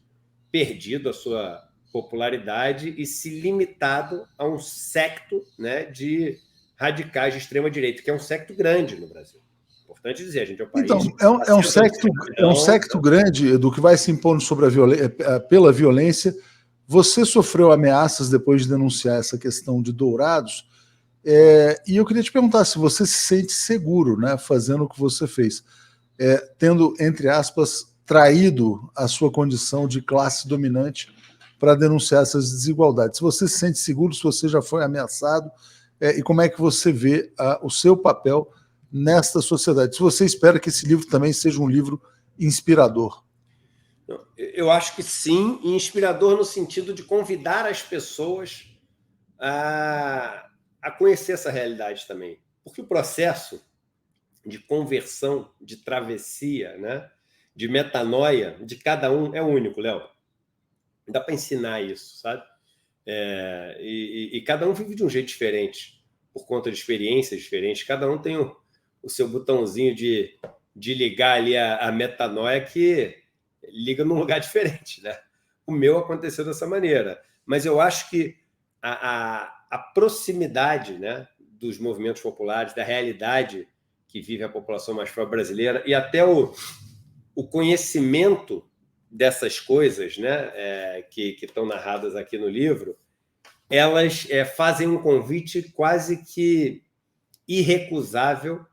perdido a sua popularidade e se limitado a um secto, né, de radicais de extrema-direita, que é um secto grande no Brasil. Importante dizer, a gente é um país... Então, é um secto grande, Edu, que vai se impondo sobre pela violência. Você sofreu ameaças depois de denunciar essa questão de Dourados, e eu queria te perguntar se você se sente seguro, né, fazendo o que você fez, tendo, entre aspas, traído a sua condição de classe dominante para denunciar essas desigualdades. Se você se sente seguro, se você já foi ameaçado, e como é que você vê o seu papel nesta sociedade? Se você espera que esse livro também seja um livro inspirador. Eu acho que sim, e inspirador no sentido de convidar as pessoas a conhecer essa realidade também. Porque o processo de conversão, de travessia, né, de metanoia de cada um é único, Léo. Dá para ensinar isso, sabe? E cada um vive de um jeito diferente, por conta de experiências diferentes. Cada um tem o seu botãozinho de ligar ali a metanoia que liga num lugar diferente, né? O meu aconteceu dessa maneira. Mas eu acho que a proximidade, né, dos movimentos populares, da realidade que vive a população mais pobre brasileira, e até o conhecimento dessas coisas, né, que estão narradas aqui no livro, elas fazem um convite quase que irrecusável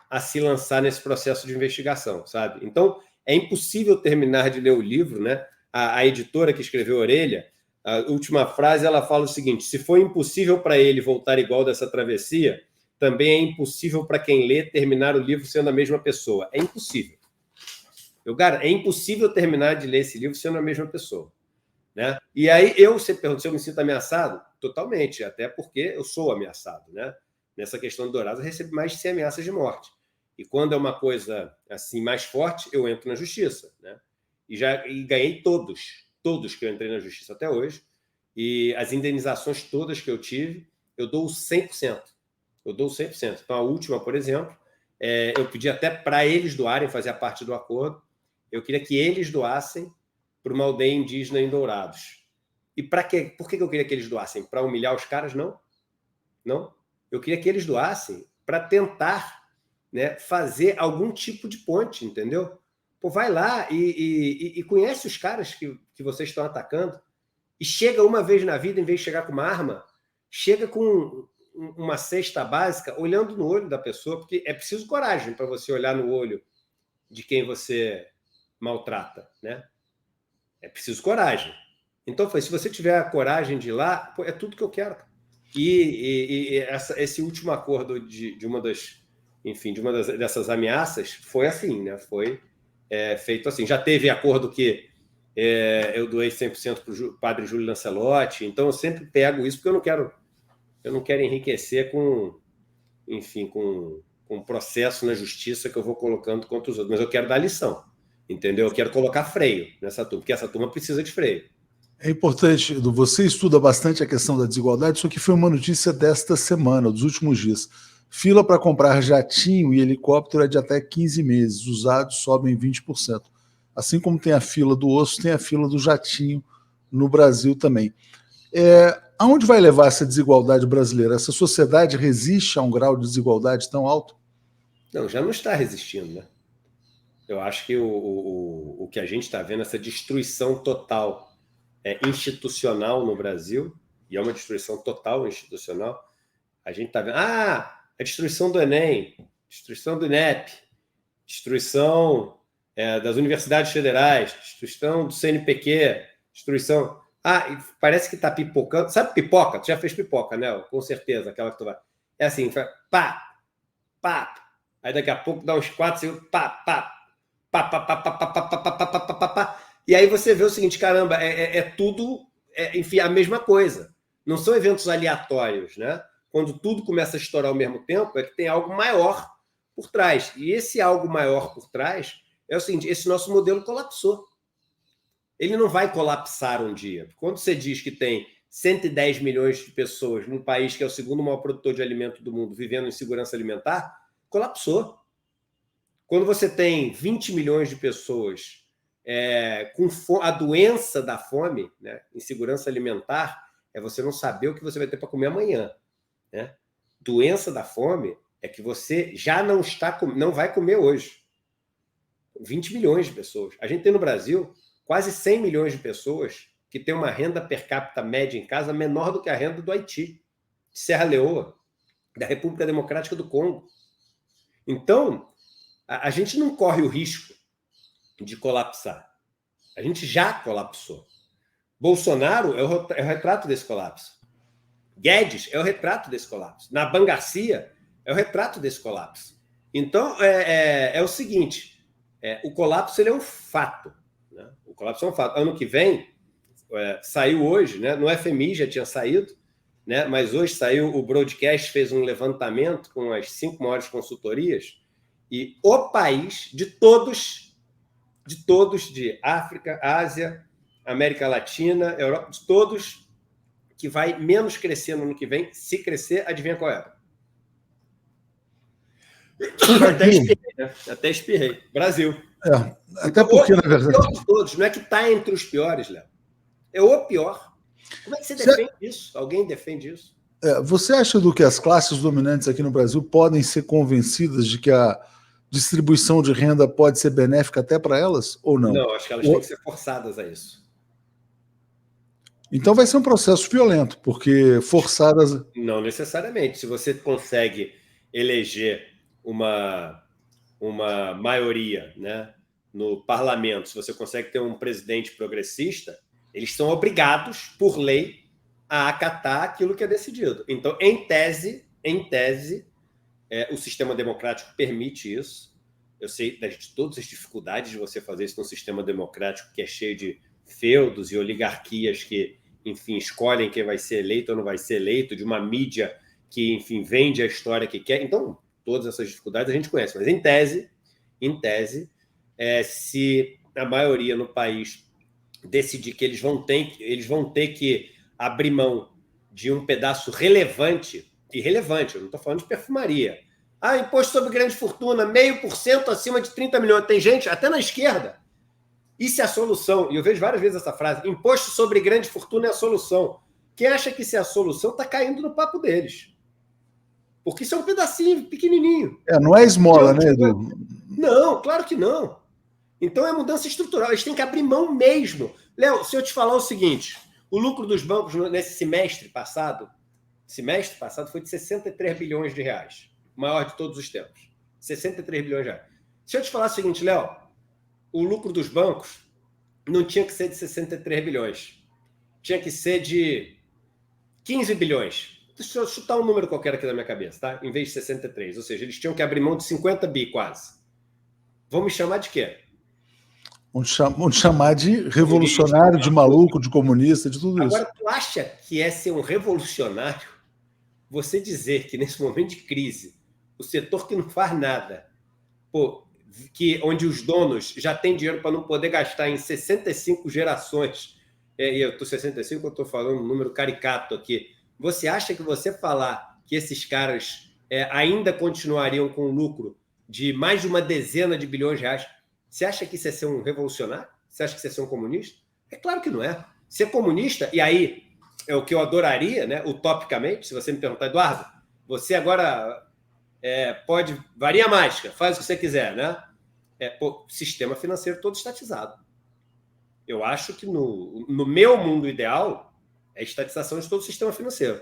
a se lançar nesse processo de investigação, sabe? Então, é impossível terminar de ler o livro, né? A editora que escreveu Orelha, a última frase, ela fala o seguinte: se foi impossível para ele voltar igual dessa travessia, também é impossível para quem lê terminar o livro sendo a mesma pessoa. É impossível. É impossível terminar de ler esse livro sendo a mesma pessoa, né? E aí você pergunta se eu me sinto ameaçado? Totalmente, até porque eu sou ameaçado, né? Nessa questão do Dourados, eu recebo mais de 100 ameaças de morte. E quando é uma coisa assim mais forte, eu entro na justiça, né? E ganhei todos que eu entrei na justiça até hoje. E as indenizações todas que eu tive, eu dou 100%. Eu dou 100%. Então, a última, por exemplo, eu pedi até para eles doarem, fazia parte do acordo. Eu queria que eles doassem para uma aldeia indígena em Dourados. E para quê? Por que eu queria que eles doassem? Para humilhar os caras? Não. Não. Eu queria que eles doassem para tentar, né, fazer algum tipo de ponte, entendeu? Pô, vai lá e conhece os caras que vocês estão atacando e chega uma vez na vida, em vez de chegar com uma arma, chega com uma cesta básica, olhando no olho da pessoa, porque é preciso coragem para você olhar no olho de quem você maltrata, né? É preciso coragem. Então, se você tiver a coragem de ir lá, pô, é tudo que eu quero. Esse último acordo de uma dessas ameaças foi assim, né? Foi feito assim. Já teve acordo que eu doei 100% para o padre Júlio Lancelotti, então eu sempre pego isso porque eu não quero enriquecer com um processo na justiça que eu vou colocando contra os outros, mas eu quero dar lição, entendeu? Eu quero colocar freio nessa turma, porque essa turma precisa de freio. É importante, Edu, você estuda bastante a questão da desigualdade, isso aqui foi uma notícia desta semana, dos últimos dias. Fila para comprar jatinho e helicóptero é de até 15 meses, usados sobem 20%. Assim como tem a fila do osso, tem a fila do jatinho no Brasil também. Aonde vai levar essa desigualdade brasileira? Essa sociedade resiste a um grau de desigualdade tão alto? Não, já não está resistindo, né? Eu acho que o que a gente está vendo, essa destruição total institucional no Brasil, e é uma destruição total institucional, a gente está vendo a destruição do Enem, destruição do INEP, destruição das universidades federais, destruição do CNPq, destruição... parece que está pipocando. Sabe pipoca? Tu já fez pipoca, né? Com certeza, aquela que tu vai... É assim, pá, pá, aí daqui a pouco dá uns 4 segundos, pá, pá, pá, pá, pá, pá, pá, pá, pá, pá, pá, pá, pá, pá. E aí você vê o seguinte, caramba, tudo, enfim, a mesma coisa. Não são eventos aleatórios, né? Quando tudo começa a estourar ao mesmo tempo, é que tem algo maior por trás. E esse algo maior por trás é o seguinte: esse nosso modelo colapsou. Ele não vai colapsar um dia. Quando você diz que tem 110 milhões de pessoas num país que é o segundo maior produtor de alimento do mundo vivendo em segurança alimentar, colapsou. Quando você tem 20 milhões de pessoas com a doença da fome, né, insegurança alimentar, é você não saber o que você vai ter para comer amanhã, né? Doença da fome é que você já não vai comer hoje. 20 milhões de pessoas. A gente tem no Brasil quase 100 milhões de pessoas que têm uma renda per capita média em casa menor do que a renda do Haiti, de Serra Leoa, da República Democrática do Congo. Então, a gente não corre o risco de colapsar. A gente já colapsou. Bolsonaro é o retrato desse colapso. Guedes é o retrato desse colapso. Naban Garcia é o retrato desse colapso. Então, é o seguinte, o colapso ele é um fato. Né? O colapso é um fato. Ano que vem, saiu hoje, né? No FMI já tinha saído, né? Mas hoje saiu, o Broadcast fez um levantamento com as 5 maiores consultorias e o país de todos de África, Ásia, América Latina, Europa, de todos que vai menos crescer no ano que vem, se crescer, adivinha qual é? Até espirrei. Brasil. Até porque, na verdade... O pior de todos, não é que está entre os piores, Léo. É o pior. Como é que você defende isso? Alguém defende isso? Você acha, Edu, que as classes dominantes aqui no Brasil podem ser convencidas de que a distribuição de renda pode ser benéfica até para elas, ou não? Não, acho que elas têm que ser forçadas a isso. Então vai ser um processo violento, porque forçadas... Não necessariamente. Se você consegue eleger uma maioria, né, no parlamento, se você consegue ter um presidente progressista, eles são obrigados, por lei, a acatar aquilo que é decidido. Então, em tese, o sistema democrático permite isso. Eu sei de todas as dificuldades de você fazer isso num sistema democrático que é cheio de feudos e oligarquias que, enfim, escolhem quem vai ser eleito ou não vai ser eleito, de uma mídia que, enfim, vende a história que quer. Então, todas essas dificuldades a gente conhece. Mas, em tese, se a maioria no país decidir que eles vão ter que abrir mão de um pedaço irrelevante, eu não estou falando de perfumaria. Imposto sobre grande fortuna, 0,5% acima de 30 milhões. Tem gente, até na esquerda. Isso é a solução. E eu vejo várias vezes essa frase. Imposto sobre grande fortuna é a solução. Quem acha que isso é a solução está caindo no papo deles. Porque isso é um pedacinho pequenininho. Não é esmola, né, Edu? Não, claro que não. Então é mudança estrutural. Eles têm que abrir mão mesmo. Léo, se eu te falar o seguinte, o lucro dos bancos nesse semestre passado foi de 63 bilhões de reais. O maior de todos os tempos. 63 bilhões de reais. Se eu te falar o seguinte, Léo, o lucro dos bancos não tinha que ser de 63 bilhões. Tinha que ser de 15 bilhões. Deixa eu chutar um número qualquer aqui na minha cabeça, tá? Em vez de 63. Ou seja, eles tinham que abrir mão de 50 bi quase. Vão me chamar de quê? Vão chamar de revolucionário, de maluco, de comunista, de tudo isso. Agora, tu acha que é ser um revolucionário você dizer que nesse momento de crise, o setor que não faz nada, onde os donos já têm dinheiro para não poder gastar em 65 gerações, e eu estou 65, eu estou falando um número caricato aqui, você acha que você falar que esses caras ainda continuariam com lucro de mais de uma dezena de bilhões de reais, você acha que isso é ser um revolucionário? Você acha que isso é ser um comunista? É claro que não é. Ser comunista, e aí é o que eu adoraria, né, utopicamente, se você me perguntar, Eduardo, você agora pode varia a mágica, faz o que você quiser, né? Sistema financeiro todo estatizado. Eu acho que no meu mundo ideal é a estatização de todo o sistema financeiro.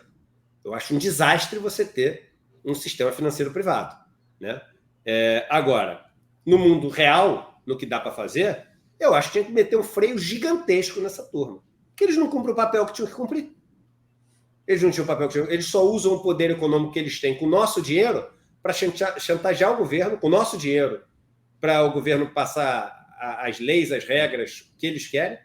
Eu acho um desastre você ter um sistema financeiro privado, né? Agora, no mundo real, no que dá para fazer, eu acho que tinha que meter um freio gigantesco nessa turma. Porque eles não cumprem o papel que tinham que cumprir. Eles não tinham o papel que tinham que cumprir. Eles só usam o poder econômico que eles têm com o nosso dinheiro para chantagear o governo, com o nosso dinheiro, para o governo passar as leis, as regras que eles querem.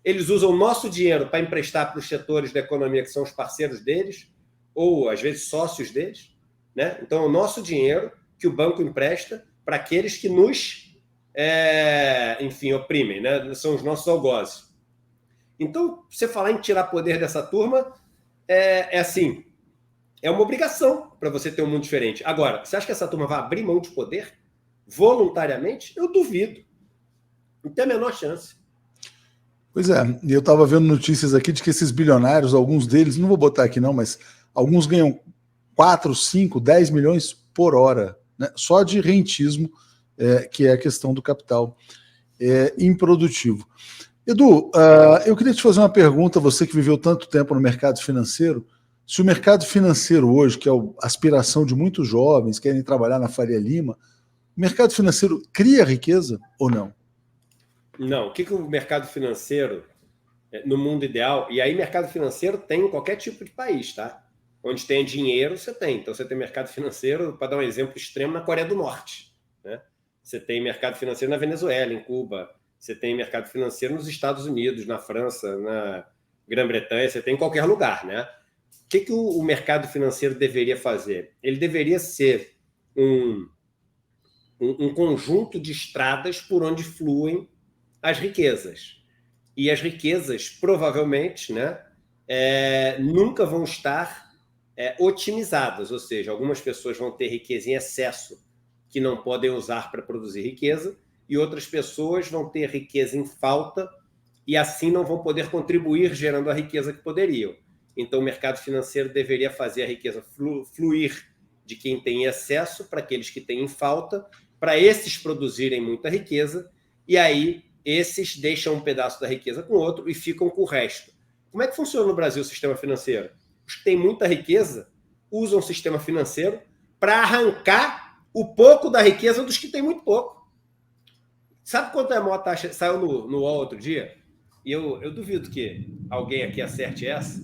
Eles usam o nosso dinheiro para emprestar para os setores da economia que são os parceiros deles, ou, às vezes, sócios deles. Né? Então, é o nosso dinheiro que o banco empresta para aqueles que nos, enfim, oprimem, né? São os nossos algozes. Então, você falar em tirar poder dessa turma assim, é uma obrigação para você ter um mundo diferente. Agora, você acha que essa turma vai abrir mão de poder voluntariamente? Eu duvido. Não tem a menor chance. Pois é, e eu estava vendo notícias aqui de que esses bilionários, alguns deles, não vou botar aqui não, mas alguns ganham 4, 5, 10 milhões por hora, né? Só de rentismo, que é a questão do capital improdutivo. Edu, eu queria te fazer uma pergunta, você que viveu tanto tempo no mercado financeiro, se o mercado financeiro hoje, que é a aspiração de muitos jovens que querem trabalhar na Faria Lima, o mercado financeiro cria riqueza ou não? Não. O que o mercado financeiro no mundo ideal, e aí mercado financeiro tem em qualquer tipo de país, tá? Onde tem dinheiro, você tem. Então, você tem mercado financeiro, para dar um exemplo extremo, na Coreia do Norte, né? Você tem mercado financeiro na Venezuela, em Cuba. Você tem mercado financeiro nos Estados Unidos, na França, na Grã-Bretanha. Você tem em qualquer lugar, né? O que o mercado financeiro deveria fazer? Ele deveria ser um conjunto de estradas por onde fluem as riquezas. E as riquezas, provavelmente, né, nunca vão estar otimizadas, ou seja, algumas pessoas vão ter riqueza em excesso que não podem usar para produzir riqueza, e outras pessoas vão ter riqueza em falta e assim não vão poder contribuir gerando a riqueza que poderiam. Então, o mercado financeiro deveria fazer a riqueza fluir de quem tem excesso para aqueles que têm em falta, para esses produzirem muita riqueza, e aí esses deixam um pedaço da riqueza com o outro e ficam com o resto. Como é que funciona no Brasil o sistema financeiro? Os que têm muita riqueza usam o sistema financeiro para arrancar o pouco da riqueza dos que têm muito pouco. Sabe quanto é a maior taxa? Saiu no UOL outro dia, e eu duvido que alguém aqui acerte essa.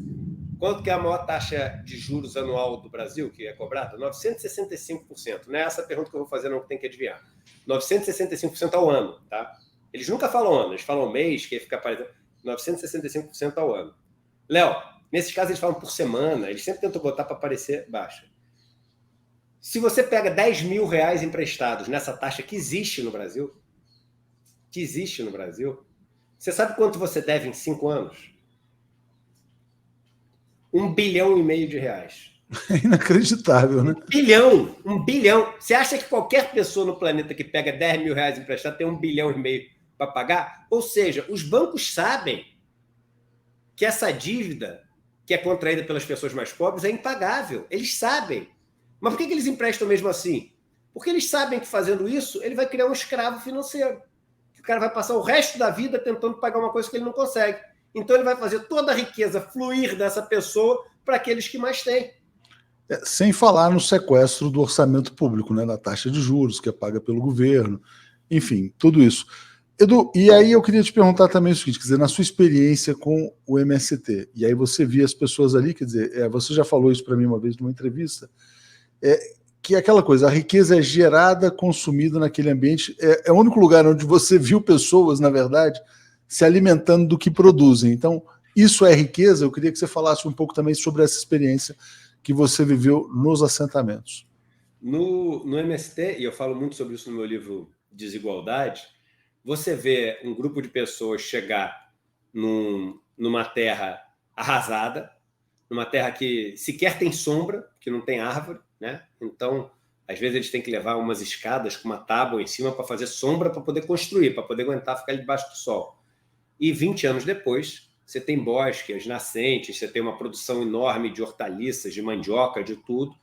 Quanto que é a maior taxa de juros anual do Brasil que é cobrada? 965%. Não é essa a pergunta que eu vou fazer, não, que tem que adivinhar. 965% ao ano, tá? Eles nunca falam ano, eles falam mês, que aí fica aparecendo. 965% ao ano. Léo, nesses casos eles falam por semana, eles sempre tentam botar para parecer baixa. Se você pega 10 mil reais emprestados nessa taxa que existe no Brasil, você sabe quanto você deve em 5 anos? 1,5 bilhão de reais. É inacreditável, né? 1 bilhão. Você acha que qualquer pessoa no planeta que pega 10 mil reais emprestado tem 1,5 bilhão para pagar? Ou seja, os bancos sabem que essa dívida que é contraída pelas pessoas mais pobres é impagável. Eles sabem. Mas por que eles emprestam mesmo assim? Porque eles sabem que fazendo isso, ele vai criar um escravo financeiro. O cara vai passar o resto da vida tentando pagar uma coisa que ele não consegue. Então ele vai fazer toda a riqueza fluir dessa pessoa para aqueles que mais têm. Sem falar no sequestro do orçamento público, né, da taxa de juros que é paga pelo governo, enfim, tudo isso. Edu, e aí eu queria te perguntar também o seguinte, quer dizer, na sua experiência com o MST, e aí você via as pessoas ali, quer dizer, você já falou isso para mim uma vez numa entrevista, que é aquela coisa, a riqueza é gerada, consumida naquele ambiente, é o único lugar onde você viu pessoas, na verdade, se alimentando do que produzem. Então, isso é riqueza? Eu queria que você falasse um pouco também sobre essa experiência que você viveu nos assentamentos. No MST, e eu falo muito sobre isso no meu livro Desigualdade, você vê um grupo de pessoas chegar numa terra arrasada, numa terra que sequer tem sombra, que não tem árvore, né? Então, às vezes eles têm que levar umas escadas com uma tábua em cima para fazer sombra para poder construir, para poder aguentar ficar ali debaixo do sol. E 20 anos depois, você tem bosques nascentes, você tem uma produção enorme de hortaliças, de mandioca, de tudo,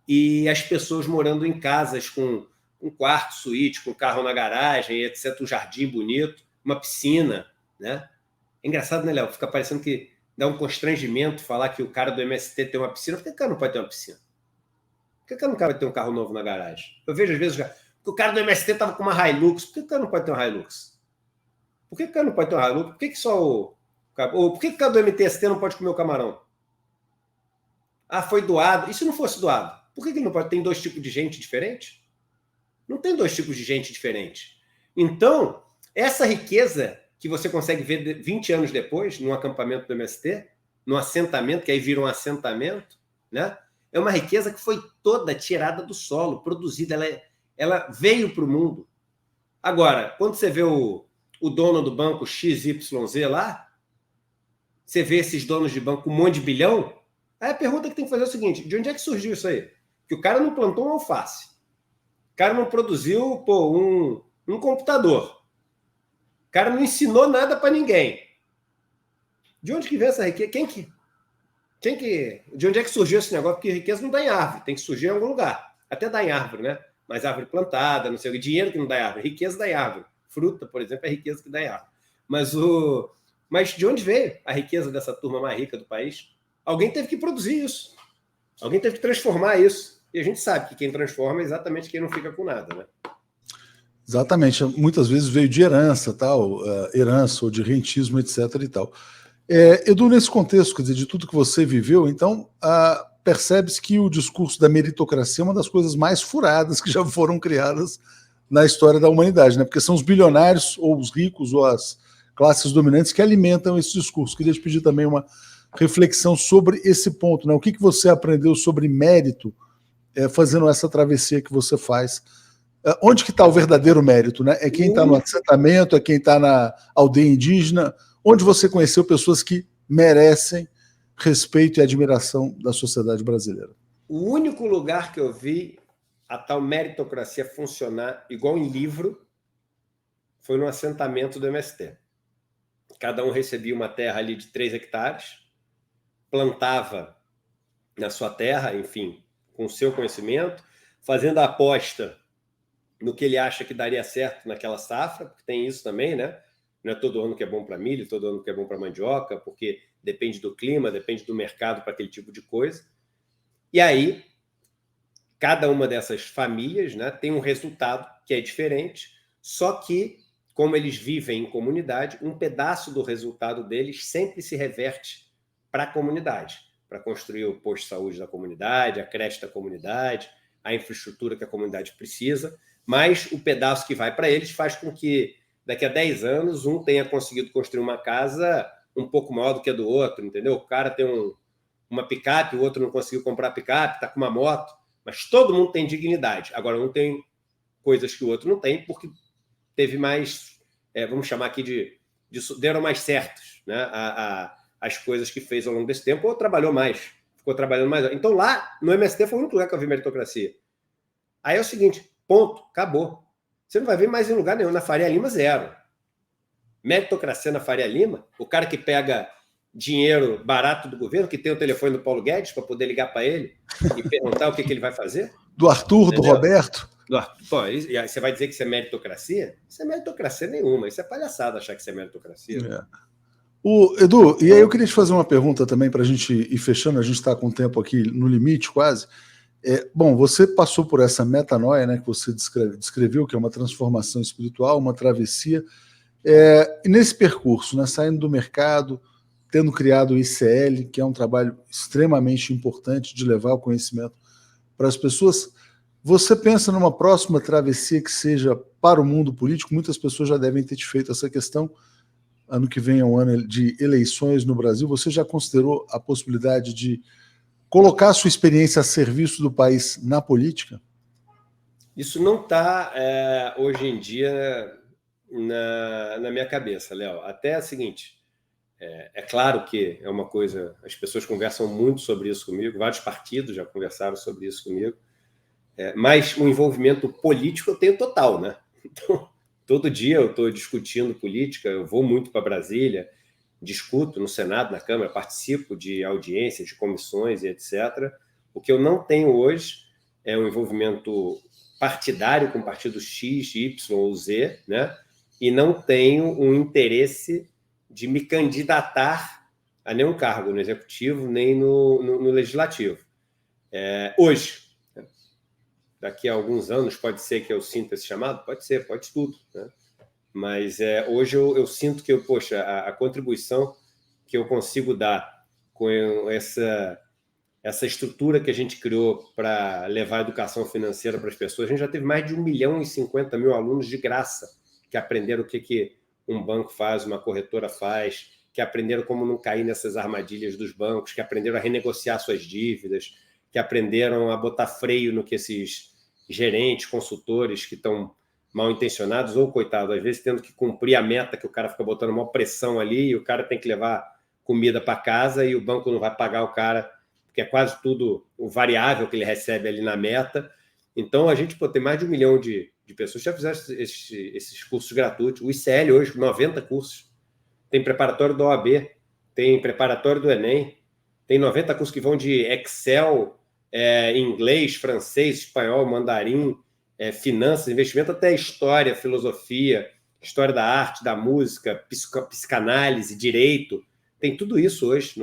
e as pessoas morando em casas com um quarto, suíte, com carro na garagem, etc., um jardim bonito, uma piscina, né? É engraçado, né, Léo? Fica parecendo que dá um constrangimento falar que o cara do MST tem uma piscina. Por que o cara não pode ter uma piscina? Por que o cara não pode ter um carro novo na garagem? Eu vejo às vezes que o cara do MST estava com uma Hilux. Por que o cara não pode ter uma Hilux? Por que o cara não pode ter uma Hilux? Por que só o... Ou por que o cara do MTST não pode comer o camarão? Ah, foi doado. E se não fosse doado? Por que ele não pode? Tem 2 tipos de gente diferente? Não tem 2 tipos de gente diferente. Então, essa riqueza que você consegue ver 20 anos depois, num acampamento do MST, num assentamento, que aí vira um assentamento, né? É uma riqueza que foi toda tirada do solo, produzida, ela veio para o mundo. Agora, quando você vê o dono do banco XYZ lá, você vê esses donos de banco com um monte de bilhão, aí a pergunta que tem que fazer é o seguinte, de onde é que surgiu isso aí? Que o cara não plantou um alface, o cara não produziu um computador, o cara não ensinou nada para ninguém. De onde que vem essa riqueza? De onde é que surgiu esse negócio? Porque riqueza não dá em árvore, tem que surgir em algum lugar. Até dá em árvore, né? Mas árvore plantada, não sei o que, dinheiro que não dá em árvore, riqueza dá em árvore. Fruta, por exemplo, é riqueza que dá em árvore. Mas de onde veio a riqueza dessa turma mais rica do país? Alguém teve que produzir isso. Alguém teve que transformar isso. E a gente sabe que quem transforma é exatamente quem não fica com nada, né? Exatamente. Muitas vezes veio de herança, tal, herança ou de rentismo, etc. e tal. Edu, nesse contexto, quer dizer, de tudo que você viveu, então, percebe-se que o discurso da meritocracia é uma das coisas mais furadas que já foram criadas na história da humanidade, né? Porque são os bilionários, ou os ricos, ou as classes dominantes que alimentam esse discurso. Queria te pedir também uma reflexão sobre esse ponto, né? O que você aprendeu sobre mérito fazendo essa travessia que você faz? Onde que está o verdadeiro mérito, né? É quem está no assentamento, é quem está na aldeia indígena, onde você conheceu pessoas que merecem respeito e admiração da sociedade brasileira. O único lugar que eu vi a tal meritocracia funcionar igual em livro foi no assentamento do MST. Cada um recebia uma terra ali de 3 hectares, plantava na sua terra, enfim, com o seu conhecimento, fazendo a aposta no que ele acha que daria certo naquela safra, porque tem isso também, né? Não é todo ano que é bom para milho, todo ano que é bom para mandioca, porque depende do clima, depende do mercado para aquele tipo de coisa. E aí, cada uma dessas famílias, né, tem um resultado que é diferente, só que, como eles vivem em comunidade, um pedaço do resultado deles sempre se reverte para a comunidade, para construir o posto de saúde da comunidade, a creche da comunidade, a infraestrutura que a comunidade precisa, mas o pedaço que vai para eles faz com que daqui a 10 anos um tenha conseguido construir uma casa um pouco maior do que a do outro, entendeu? O cara tem uma picape, o outro não conseguiu comprar picape, está com uma moto, mas todo mundo tem dignidade. Agora, um tem coisas que o outro não tem, porque teve mais, vamos chamar aqui deram mais certos, né? As coisas que fez ao longo desse tempo, ou trabalhou mais, ficou trabalhando mais. Então, lá no MST foi o único lugar que eu vi meritocracia. Aí é o seguinte, ponto, acabou. Você não vai ver mais em lugar nenhum. Na Faria Lima, zero. Meritocracia na Faria Lima, o cara que pega dinheiro barato do governo, que tem o telefone do Paulo Guedes para poder ligar para ele e perguntar o que ele vai fazer. Do Arthur, entendeu? Do Roberto. Pô, e aí você vai dizer que isso é meritocracia? Isso é meritocracia nenhuma. Isso é palhaçada achar que isso é meritocracia. Edu, e aí eu queria te fazer uma pergunta também para a gente ir fechando, a gente está com o tempo aqui no limite quase. Bom, você passou por essa metanoia, né, que você descreveu, que é uma transformação espiritual, uma travessia. E nesse percurso, né, saindo do mercado, tendo criado o ICL, que é um trabalho extremamente importante de levar o conhecimento para as pessoas, você pensa numa próxima travessia que seja para o mundo político? Muitas pessoas já devem ter te feito essa questão. Ano que vem é um ano de eleições no Brasil. Você já considerou a possibilidade de colocar a sua experiência a serviço do país na política? Isso não está, hoje em dia, na minha cabeça, Léo. Até a seguinte, é claro que é uma coisa, as pessoas conversam muito sobre isso comigo, vários partidos já conversaram sobre isso comigo, mas o envolvimento político eu tenho total, né? Então, todo dia eu estou discutindo política, eu vou muito para Brasília, discuto no Senado, na Câmara, participo de audiências, de comissões e etc. O que eu não tenho hoje é um envolvimento partidário com partidos X, Y ou Z, né? E não tenho um interesse de me candidatar a nenhum cargo no Executivo nem no Legislativo. Hoje, daqui a alguns anos, pode ser que eu sinta esse chamado? Pode ser, pode tudo, né? Mas hoje eu sinto que a contribuição que eu consigo dar com essa estrutura que a gente criou para levar a educação financeira para as pessoas, a gente já teve mais de 1.050.000 alunos de graça que aprenderam o que um banco faz, uma corretora faz, que aprenderam como não cair nessas armadilhas dos bancos, que aprenderam a renegociar suas dívidas, que aprenderam a botar freio no que esses gerentes, consultores que estão mal intencionados ou, coitado, às vezes tendo que cumprir a meta que o cara fica botando uma pressão ali e o cara tem que levar comida para casa e o banco não vai pagar o cara, porque é quase tudo o variável que ele recebe ali na meta. Então, a gente tem mais de 1 milhão de pessoas que já fizeram esses cursos gratuitos. O ICL hoje, 90 cursos. Tem preparatório da OAB, tem preparatório do Enem, tem 90 cursos que vão de Excel, inglês, francês, espanhol, mandarim, finanças, investimento, até história, filosofia, história da arte, da música, psicanálise, direito. Tem tudo isso hoje.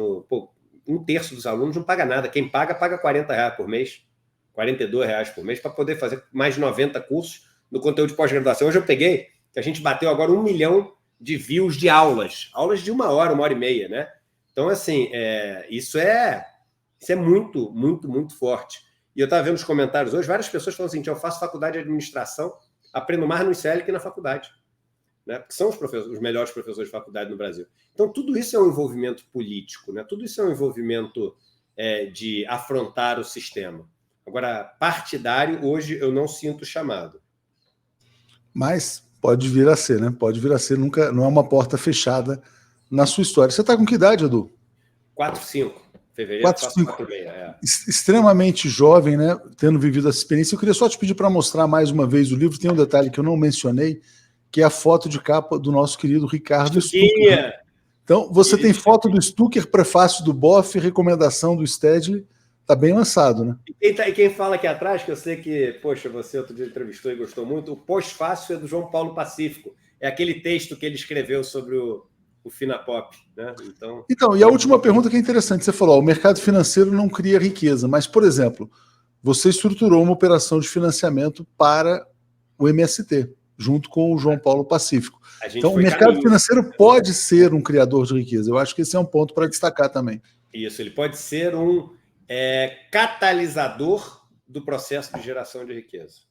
1/3 dos alunos não paga nada. Quem paga R$40 por mês, R$42 por mês, para poder fazer mais de 90 cursos no conteúdo de pós-graduação. Hoje eu peguei, que a gente bateu agora 1 milhão de views de aulas de 1 hora, 1 hora e meia, né? Então, assim, isso é muito, muito, muito forte. E eu estava vendo os comentários hoje, várias pessoas falam assim, eu faço faculdade de administração, aprendo mais no ICL que na faculdade, né? Porque são os melhores professores de faculdade no Brasil. Então, tudo isso é um envolvimento político, né? Tudo isso é um envolvimento de afrontar o sistema. Agora, partidário, hoje eu não sinto chamado. Mas pode vir a ser, né? Pode vir a ser, nunca, não é uma porta fechada na sua história. Você está com que idade, Edu? 4-5. Fevereiro, 4-5. Extremamente jovem, né? Tendo vivido essa experiência. Eu queria só te pedir para mostrar mais uma vez o livro. Tem um detalhe que eu não mencionei, que é a foto de capa do nosso querido Ricardo Stucker. Então, você tem foto do Stucker, prefácio do Boff, recomendação do Stedley. Está bem lançado, né? E quem fala aqui atrás, que eu sei que, poxa, você outro dia entrevistou e gostou muito, o pós-fácil é do João Paulo Pacífico. É aquele texto que ele escreveu sobre o Finapop, né? Então, e a última pergunta que é interessante, você falou, o mercado financeiro não cria riqueza, mas, por exemplo, você estruturou uma operação de financiamento para o MST, junto com o João Paulo Pacífico. Então, o mercado financeiro pode ser um criador de riqueza. Eu acho que esse é um ponto para destacar também. Isso, ele pode ser um catalisador do processo de geração de riqueza.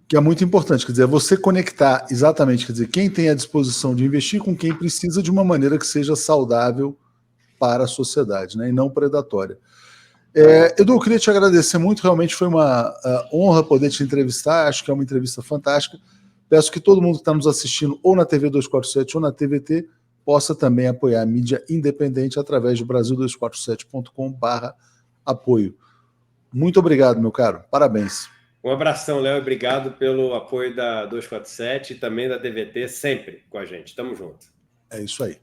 Que é muito importante, quer dizer, você conectar exatamente, quer dizer, quem tem a disposição de investir com quem precisa de uma maneira que seja saudável para a sociedade, né, e não predatória. Edu, eu queria te agradecer muito, realmente foi uma honra poder te entrevistar, acho que é uma entrevista fantástica. Peço que todo mundo que está nos assistindo, ou na TV 247 ou na TVT, possa também apoiar a mídia independente através de brasil247.com/apoio. Muito obrigado, meu caro. Parabéns. Um abração, Léo, e obrigado pelo apoio da 247 e também da TVT, sempre com a gente. Tamo junto. É isso aí.